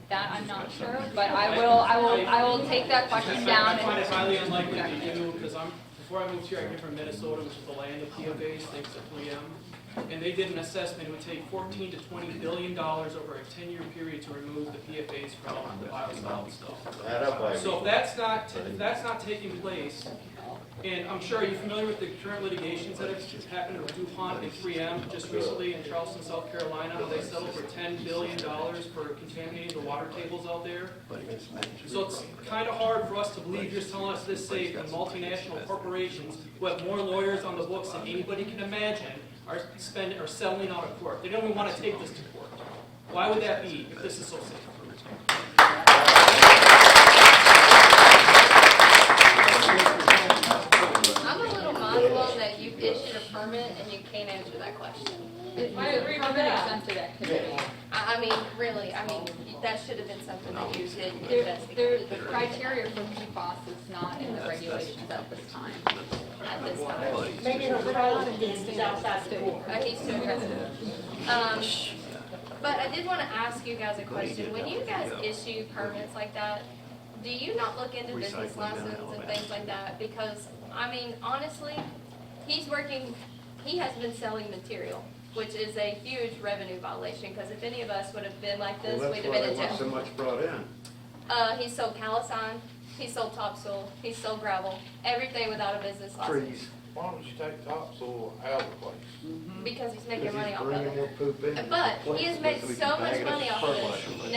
That I'm not sure, but I will take that question down. I find it highly unlikely they do, because before I moved here, I came from Minnesota, which is the land of PFAS, thanks to 3M. And they did an assessment, it would take $14 to $20 billion over a 10-year period to remove the PFAS from the biosolid stuff. So if that's not taking place, and I'm sure you're familiar with the current litigations that have happened with DuPont and 3M just recently in Charleston, South Carolina, where they settled for $10 billion for contaminating the water tables out there. So it's kind of hard for us to believe you're telling us this safe when multinational corporations who have more lawyers on the books than anybody can imagine are settling out of court. They don't even want to take this to court. Why would that be if this is so safe? I'm a little mindful that you've issued a permit and you can't answer that question. I agree with that. I mean, really, that should have been something that you did The investigate. criteria for PFAS is not in the regulations at this time. At this time. Maybe it'll fall and it's outside school. He's too aggressive. But I did want to ask you guys a question. When you guys issue permits like that, do you not look into business licenses and things like that? Because, I mean, honestly, he has been selling material which is a huge revenue violation, because if any of us would have been like this, Well, we'd that's have why been they in want so jail. much brought in. He sold callus-on, he sold topsoil, he sold gravel, everything without a business license. Trees. Why don't you take topsoil out of the place? Because he's making money off of Bringing more it. poop in. But he has made So we so can much bag it up money as off of fertilizer. this,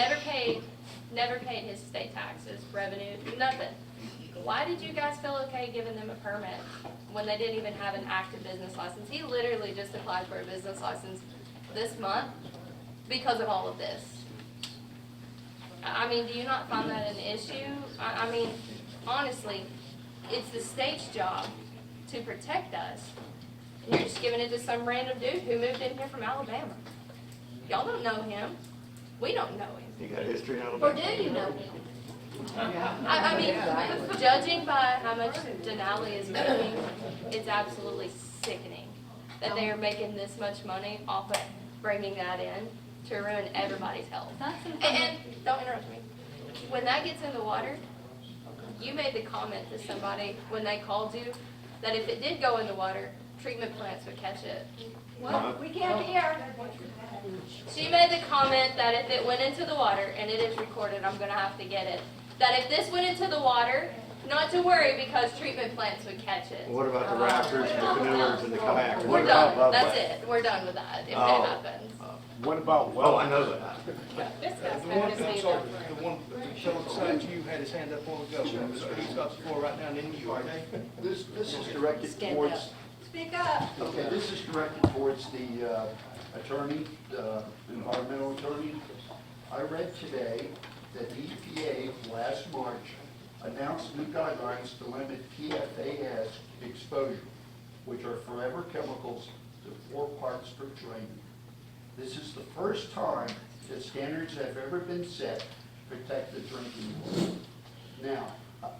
never paid his state taxes, revenue, nothing. Why did you guys feel okay giving them a permit when they didn't even have an active business license? He literally just applied for a business license this month because of all of this. I mean, do you not find that an issue? I mean, honestly, it's the state's job to protect us. And you're just giving it to some random dude who moved in here from Alabama. Y'all don't know him. We don't know him. You got history in Or Alabama? do you know him? I mean, judging by how much Denali is making, it's absolutely sickening that they are making this much money off of bringing that in to ruin everybody's health. And don't interrupt me. When that gets in the water, you made the comment to somebody when they called you that if it did go in the water, treatment plants would catch it. Well, we can't hear. She made the comment that if it went into the water, and it is recorded, I'm gonna have to get it, that if this went into the water, not to worry because treatment plants would catch it. What about the rafters, the canoers, and the kayaks? We're done, that's it, we're done with that, if Oh. that happens. What about Oh, I know that. This guy's The one, having I'm his sorry, hand up. the one fellow beside you had his hand up a while ago. Mr. He's got the floor right now, and then you, okay? This is directed Stand towards, up. Speak up. okay, this is directed towards the attorney, the environmental attorney. I read today that the EPA last March announced new guidelines to limit PFAS exposure, which are forever chemicals, to 4 parts per trillion. This is the first time that standards have ever been set to protect the drinking water. Now,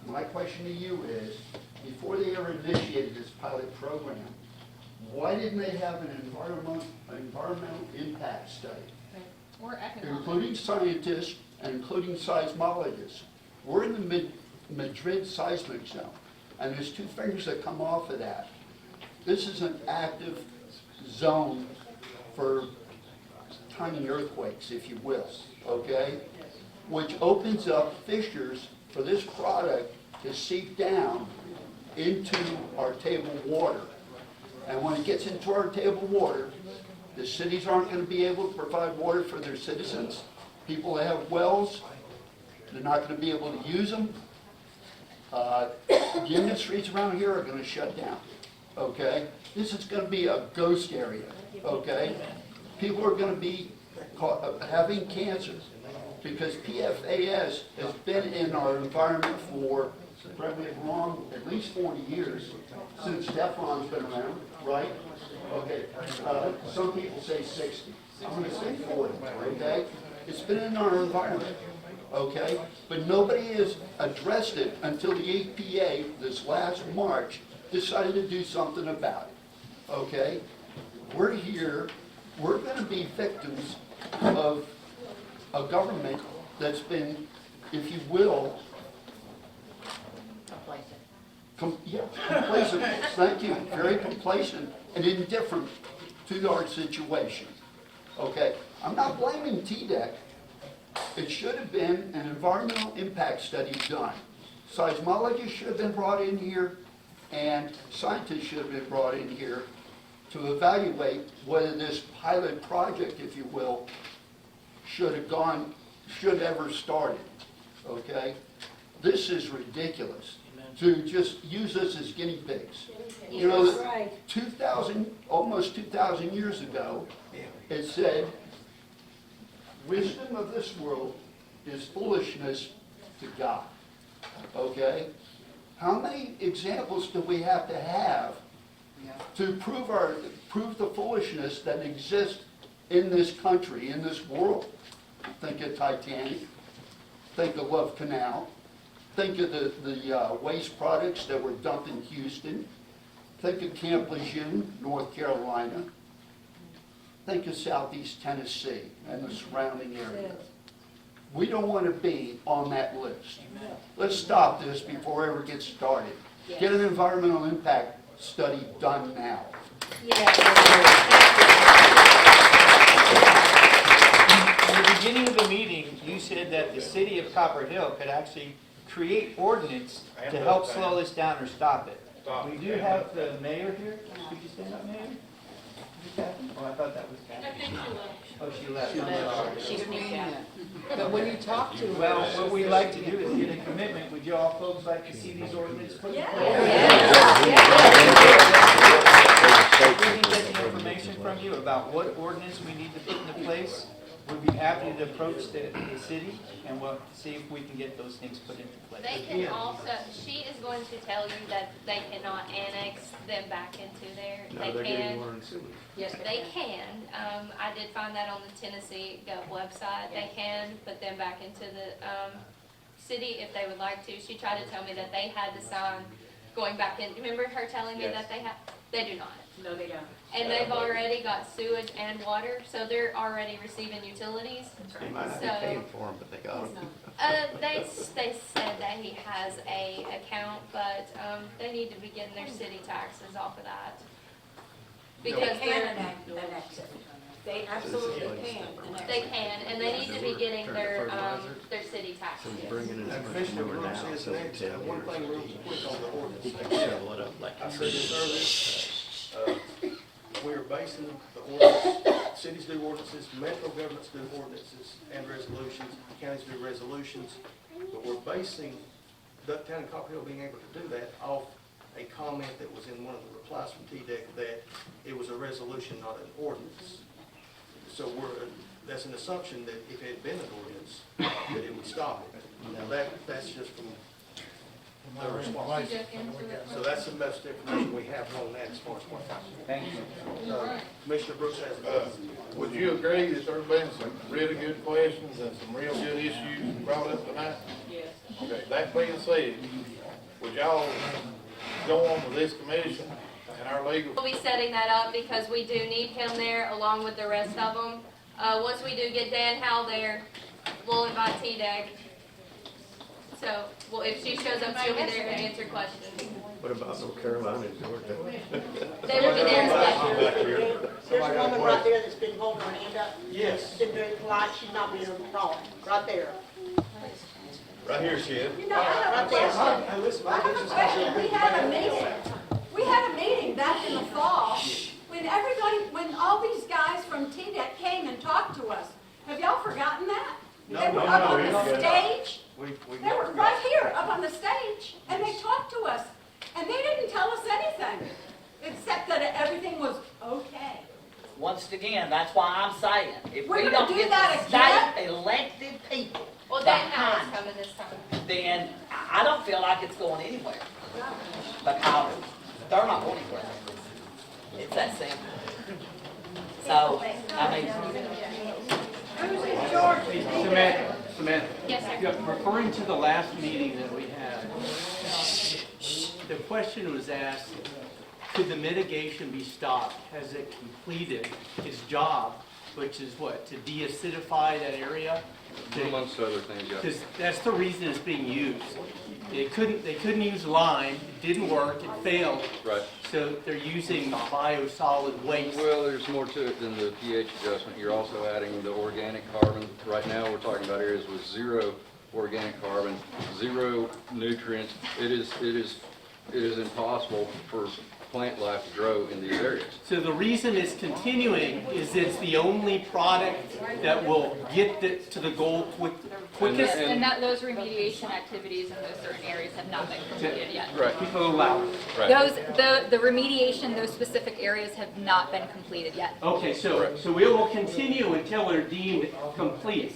my question to you is, before they ever initiated this pilot program, why didn't they have an environmental impact study, Or economic. including scientists and including seismologists? We're in the Madrid seismic zone, and there's 2 things that come off of that. This is an active zone for tiny earthquakes, if you will, okay? Which opens up fissures for this product to seep down into our table water. And when it gets into our table water, the cities aren't going to be able to provide water for their citizens. People that have wells, they're not going to be able to use them. The industries around here are going to shut down, okay? This is going to be a ghost area, okay? People are going to be having cancer because PFAS has been in our environment for, correct me if I'm wrong, at least 40 years, since Teflon's been around, right? Okay, some people say 60. I'm going to say 40, okay? It's been in our environment, okay? But nobody has addressed it until the EPA, this last March, decided to do something about it, okay? We're here, we're going to be victims of a government that's been, if you will, complacent, thank you, very complacent and indifferent to our situation. Okay, I'm not blaming TDEC. It should have been an environmental impact study done. Seismologists should have been brought in here, and scientists should have been brought in here to evaluate whether this pilot project, if you will, should ever started, okay? This is ridiculous, to just use us as guinea pigs. You know, That's right. almost 2,000 years ago, it said, wisdom of this world is foolishness to God, okay? How many examples do we have to prove the foolishness that exists in this country, in this world? Think of Titanic, think of Love Canal, think of the waste products that were dumped in Houston, think of Camp Lejeune, North Carolina, think of Southeast Tennessee and the surrounding area. We don't want to be on that list. Let's stop this before it ever gets started. Get an environmental impact study done now. In the beginning of the meeting, you said that the city of Copper Hill could actually create ordinance to help slow this down or stop it. We do have the mayor here. Could you stand up, mayor? Oh, I thought that was Kathy. Oh, she left. She sneaked out. But when you talk to, well, what we'd like to do is get a commitment. Would you all folks like to see these ordinances put in place? If we can get the information from you about what ordinance we need to put into place, we'd be happy to approach the city and we'll see if we can get those things put into place. They can also, she is going to tell you that they cannot annex them back into there. No, They they're getting can. water and sewage. Yes, they can. I did find that on the Tennessee Gov website. They can put them back into the, city if they would like to. She tried to tell me that they had to sign going back in. Remember her telling me that they have? They do not. No, they don't. And they've already got sewage and water, so they're already receiving utilities. They might not be paying for them, but they got them. They said that he has a account, but, they need to be getting their city taxes off of that. Because they're, They absolutely can. they can, and they need to be getting their city So taxes. he's bringing in as much Commissioner manure Brooks now, is so in next. 10 One thing real years, quick on the ordinance. he can shovel it up like I a said this tree. earlier, we are basing the ordinance, cities do ordinances, metro governments do ordinances and resolutions, counties do resolutions, but we're basing Ducktown and Copper Hill being able to do that off a comment that was in one of the replies from TDEC that it was a resolution, not an ordinance. So that's an assumption that if it had been an ordinance, that it would stop it. Now that's just from their response. So that's the best information we have on that as far as what. Thank you. Commissioner Brooks has a Would you agree that there's been some really good questions and some real good issues brought up tonight? Yes. Okay, that being said, would y'all go on with this commission and our legal? We'll be setting that up because we do need him there along with the rest of them. Once we do get Dan Howell there, we'll invite T-Deg. So, well, if she shows up, she'll be there to answer questions. What about North Carolina and Georgia? They will be there as well. Back here. There's a woman right there that's been holding her hand up. Yes. Been very polite, she's not being wrong, right there. Right here, she is. You know, I have a question. Hey, listen, I have a question. We had a meeting. We had a meeting back in the fall when all these guys from TDEC came and talked to us. Have y'all forgotten that? They were up on the stage. They were right here, up on the stage, and they talked to us. And they didn't tell us anything, except that everything was okay. Once again, that's why I'm saying, if We're we gonna don't do get that the again? state elected people Well, Dan behind Howell's coming this time. then I don't feel like it's going anywhere. Because they're not going anywhere. It's that simple. So, I mean, Who's in Georgia? Samantha, Yes, sir. yeah, referring to the last meeting that we had, the question was asked, could the mitigation be stopped? Has it completed its job, which is what, to de-acidify that area? Amongst other things, yeah. Because that's the reason it's being used. They couldn't use lime, it didn't work, it failed. Right. So they're using biosolid waste. Well, there's more to it than the pH adjustment. You're also adding the organic carbon. Right now, we're talking about areas with zero organic carbon, zero nutrients. It is impossible for plant life to grow in these areas. So the reason it's continuing is it's the only product that will get to the goal quickest. And those remediation activities in those certain areas have not been completed yet. Right. People allow. Right. The remediation, those specific areas have not been completed yet. Okay, so we will continue until they're deemed complete,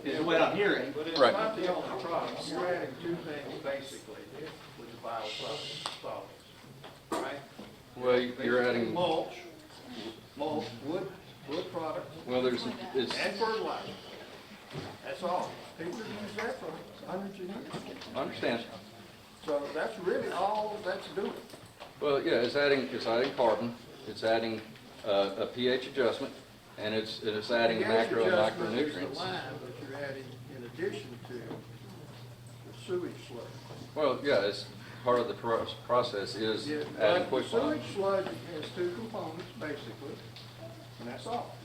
is what I'm hearing. But it's Right. not the only problem. You're adding two things basically with the biosolids, right? Well, you're adding, Mulch, wood products, well, it's, and fertilizer. That's all. People have used that for hundreds of years. I understand. So that's really all that's doing. Well, yeah, it's adding carbon, it's adding a pH adjustment, and it's adding The gas macro and adjustment is micronutrients. the lime that you're adding in addition to the sewage sludge. Well, yeah, part of the process is Yeah, adding but quick the lines. sewage sludge has two components, basically, and that's all.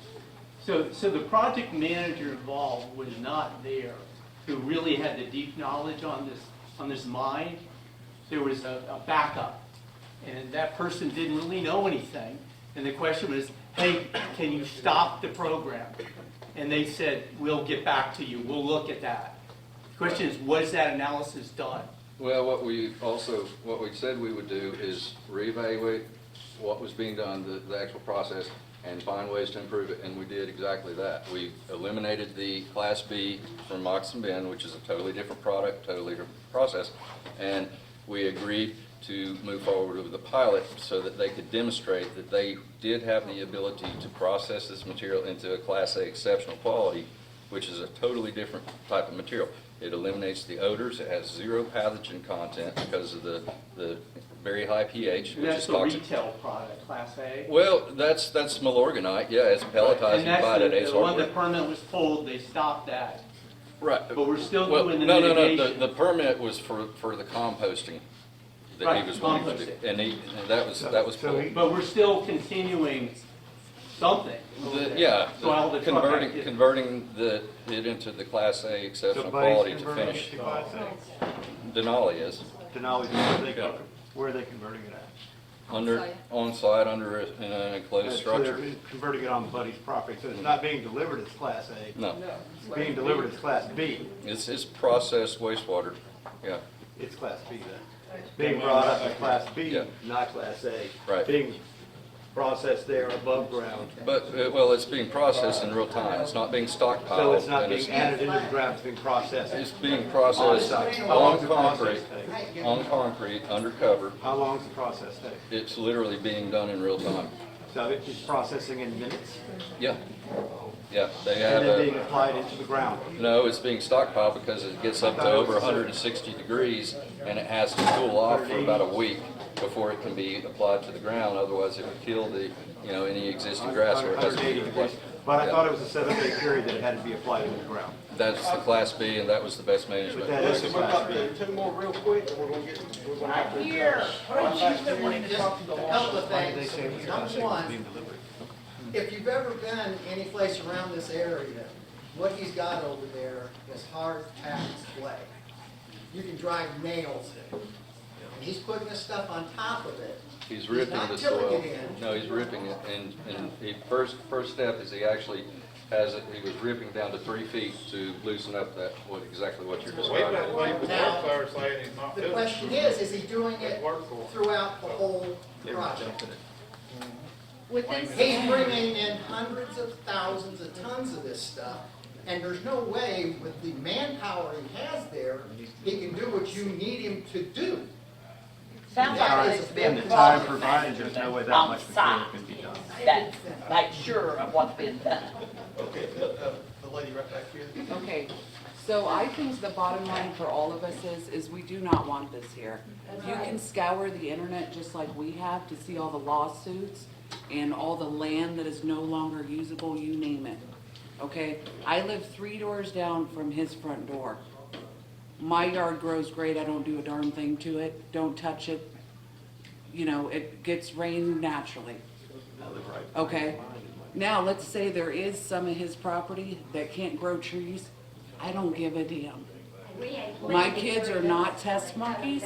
So the project manager involved was not there, who really had the deep knowledge on this mine. There was a backup, and that person didn't really know anything. And the question was, hey, can you stop the program? And they said, we'll get back to you, we'll look at that. The question is, was that analysis done? Well, what we said we would do is reevaluate what was being done, the actual process, and find ways to improve it, and we did exactly that. We eliminated the Class B from Moccasin Bend, which is a totally different product, totally different process, and we agreed to move forward with the pilot so that they could demonstrate that they did have the ability to process this material into a Class A exceptional quality, which is a totally different type of material. It eliminates the odors, it has zero pathogen content because of the very high pH, which That's is the toxic. retail product, Class A. Well, that's Milorganite, yeah, it's pelletized, you buy it at Ace And that's the one Hardware. the permit was pulled, they stopped that. Right. But we're still Well, doing the no, mitigation. the permit was for the composting that Right, he was wanting to do. composting. And that was pulled. But we're still continuing something. Yeah, Soil to truck activity. converting it into the Class A exceptional quality to finish. Denali is. Denali, Yeah. where are they converting it at? On site, under in an enclosed So structure. they're converting it on Buddy's property, so it's not being delivered as Class A. No. It's being delivered as Class B. It's processed wastewater, yeah. It's Class B then. It's being brought up as Class B, Yeah. not Class A. Right. Being processed there above ground. But, well, it's being processed in real time. It's not being stockpiled. So it's not and being added into the ground, it's being processed. It's being processed On-site. How long on does the process concrete, take? on concrete, under How long does the process take? It's literally being done in real time. So it's processing in minutes? Yeah, yeah, they have And then being a, applied into the ground? no, it's being stockpiled because it gets up to over 160 degrees and it has to cool off for about a week before it can be applied to the ground, otherwise it would kill any existing grass where it has to be 180 degrees. applied. But I Yeah. thought it was a 7-day period that it had to be applied into the ground. That's the Class B and that was the best management. That is the Listen, we've Class got B. to do two more real quick, and we're gonna have to. Here, adjourn. a couple of things. Number one, if you've ever been any place around this area, what he's got over there is hard packed clay. You can drive nails in. And he's putting this stuff on top of it. He's ripping not the tilling soil. it in. No, he's ripping it, and the first step is he actually has it, he was ripping down to 3 feet to loosen up exactly what you're We've describing. got people Now, up there saying he's not The doing it. question is he doing it Work for it. throughout the whole project? Within He's bringing in hundreds of thousands of tons of this stuff, and there's no way with the manpower he has there, he can do what you need him to do. Sounds That like is there's a been big Time problem. provided, there's no way that On much site. material can be done. That make sure of what's been done. Okay, the lady right back here. Okay, so I think the bottom line for all of us is we do not want this here. You can scour the internet just like we have to see all the lawsuits and all the land that is no longer usable, you name it. Okay, I live 3 doors down from his front door. My yard grows great, I don't do a darn thing to it, don't touch it. It gets rain naturally. Okay, now let's say there is some of his property that can't grow trees. I don't give a damn. My kids are not test monkeys.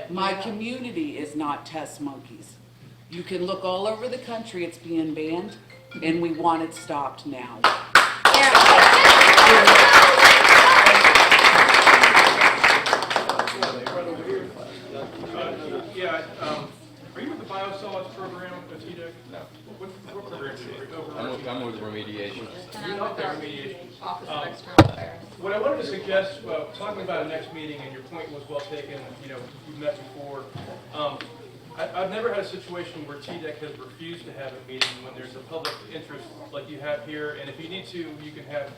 My community is not test monkeys. You can look all over the country, it's being banned, and we want it stopped now. Are you with the biosolids program at TDEC? No. What program is it? I'm with remediation. And I'm with our Remediation. Office of External Affairs. What I wanted to suggest, talking about a next meeting, and your point was well taken, we've met before. I've never had a situation where TDEC has refused to have a meeting when there's a public interest like you have here, and if you need to, you can have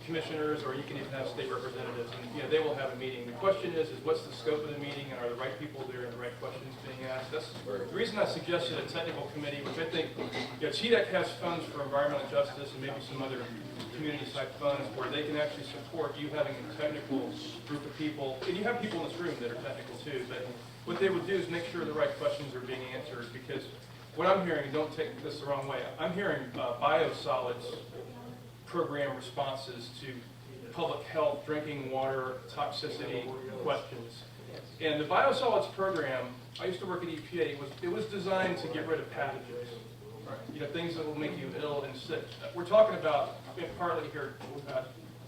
commissioners, or you can even have state representatives, and, you know, they will have a meeting. The question is what's the scope of the meeting, and are the right people there and the right questions being asked? That's the reason I suggested a technical committee, which I think, you know, TDEC has funds for environmental justice and maybe some other community-type funds where they can actually support you having a technical group of people, and you have people in this room that are technical too, but what they would do is make sure the right questions are being answered, because what I'm hearing, and don't take this the wrong way, I'm hearing biosolids program responses to public health, drinking water, toxicity questions. And the biosolids program, I used to work at EPA, it was designed to get rid of pathogens. You know, things that will make you ill and sick. We're talking about, partly here,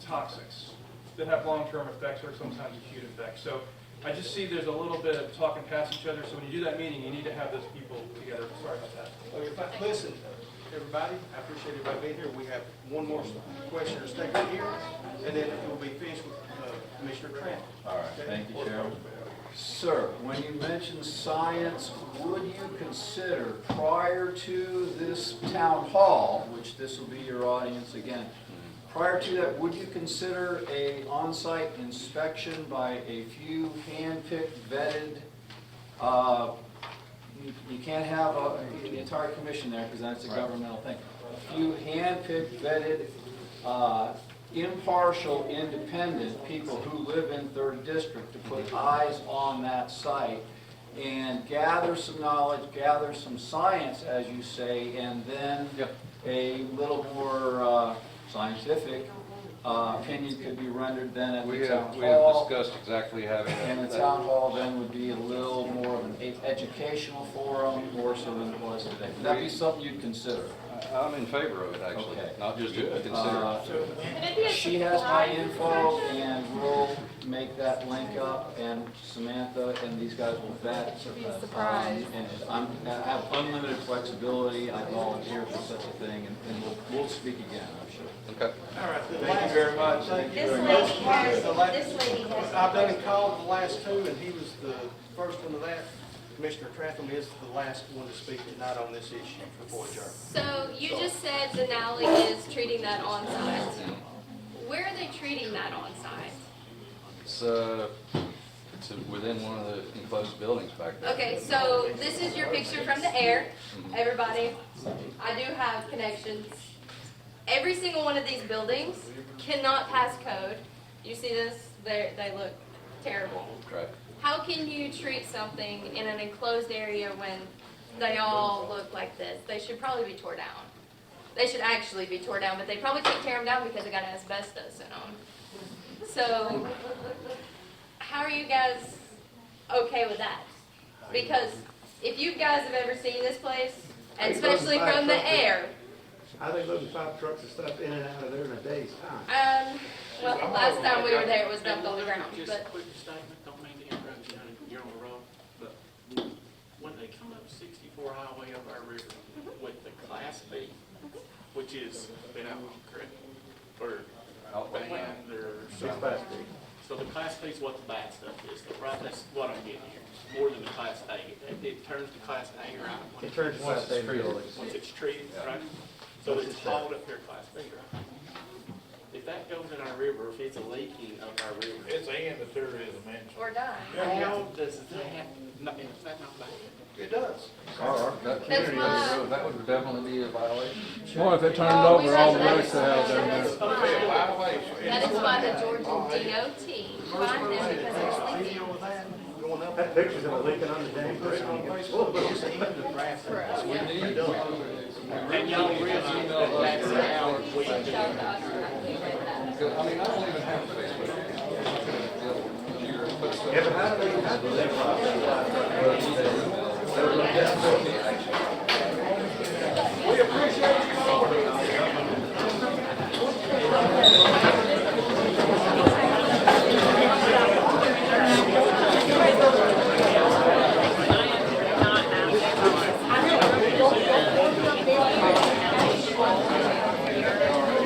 toxics that have long-term effects or sometimes acute effects. So I just see there's a little bit of talking past each other, so when you do that meeting, you need to have those people together. Sorry about that. Okay, listen, everybody, I appreciate everybody being here. We have one more question or statement here, and then we'll be finished with Commissioner Trent. All right, thank you, Chairman. Sir, when you mention science, would you consider, prior to this town hall, which this will be your audience again, prior to that, would you consider a on-site inspection by a few hand-picked, vetted, you can't have the entire commission there because that's a governmental thing. A few hand-picked, vetted, impartial, independent people who live in 3rd District to put eyes on that site and gather some knowledge, gather some science, as you say, and then a little more scientific opinion could be rendered then at the town hall. We have discussed exactly having that. And the town hall then would be a little more of an educational forum, more so than it was today. Would that be something you'd consider? I'm in favor of it, actually, not just consider it. She has my info, and we'll make that link up, and Samantha and these guys will vet. And I have unlimited flexibility. I volunteer for such a thing, and we'll speak again, I'm sure. Okay. All right. Thank you very much. Thank you This very lady much. has, The la- this lady has. I've done a call the last two, and he was the first one of that. Commissioner Trantham is the last one to speak tonight on this issue before adjournment. So you just said Denali is treating that on site. Where are they treating that on site? It's within one of the enclosed buildings back there. Okay, so this is your picture from the air. Everybody, I do have connections. Every single one of these buildings cannot pass code. You see this? They look terrible. Right. How can you treat something in an enclosed area when they all look like this? They should probably be tore down. They should actually be tore down, but they probably can't tear them down because they got asbestos in them. So, how are you guys okay with that? Because if you guys have ever seen this place, and especially from the air. I think loading 5 trucks of stuff in and out of there in a day's time. Well, last time we were there, it was dumped on the ground, Just but. a quick statement, don't mean to interrupt you, honey, you're on the road, but when they come up 64 highway up our river with the Class B, which is been out, correct? Or banned or something. So the Class B is what the bad stuff is, right? That's what I'm getting here, more than the Class A. It turns to Class A, right? It turns to Class A buildings. Once it's treated, right? So it's hauled up there Class B, right? If that goes in our river, if it's a leaking of our river. It's and that there is a mention. Or die. How does that, is that not bad? It does. That community on the road, that would definitely be a violation. Well, if they turned it over, all the rest of the house down there. That is why the Georgia DOT fined them because they're leaking. That picture's of it leaking on the dam. And y'all realize that that's how we do it. I mean, I don't even have Facebook. Yeah, but how do they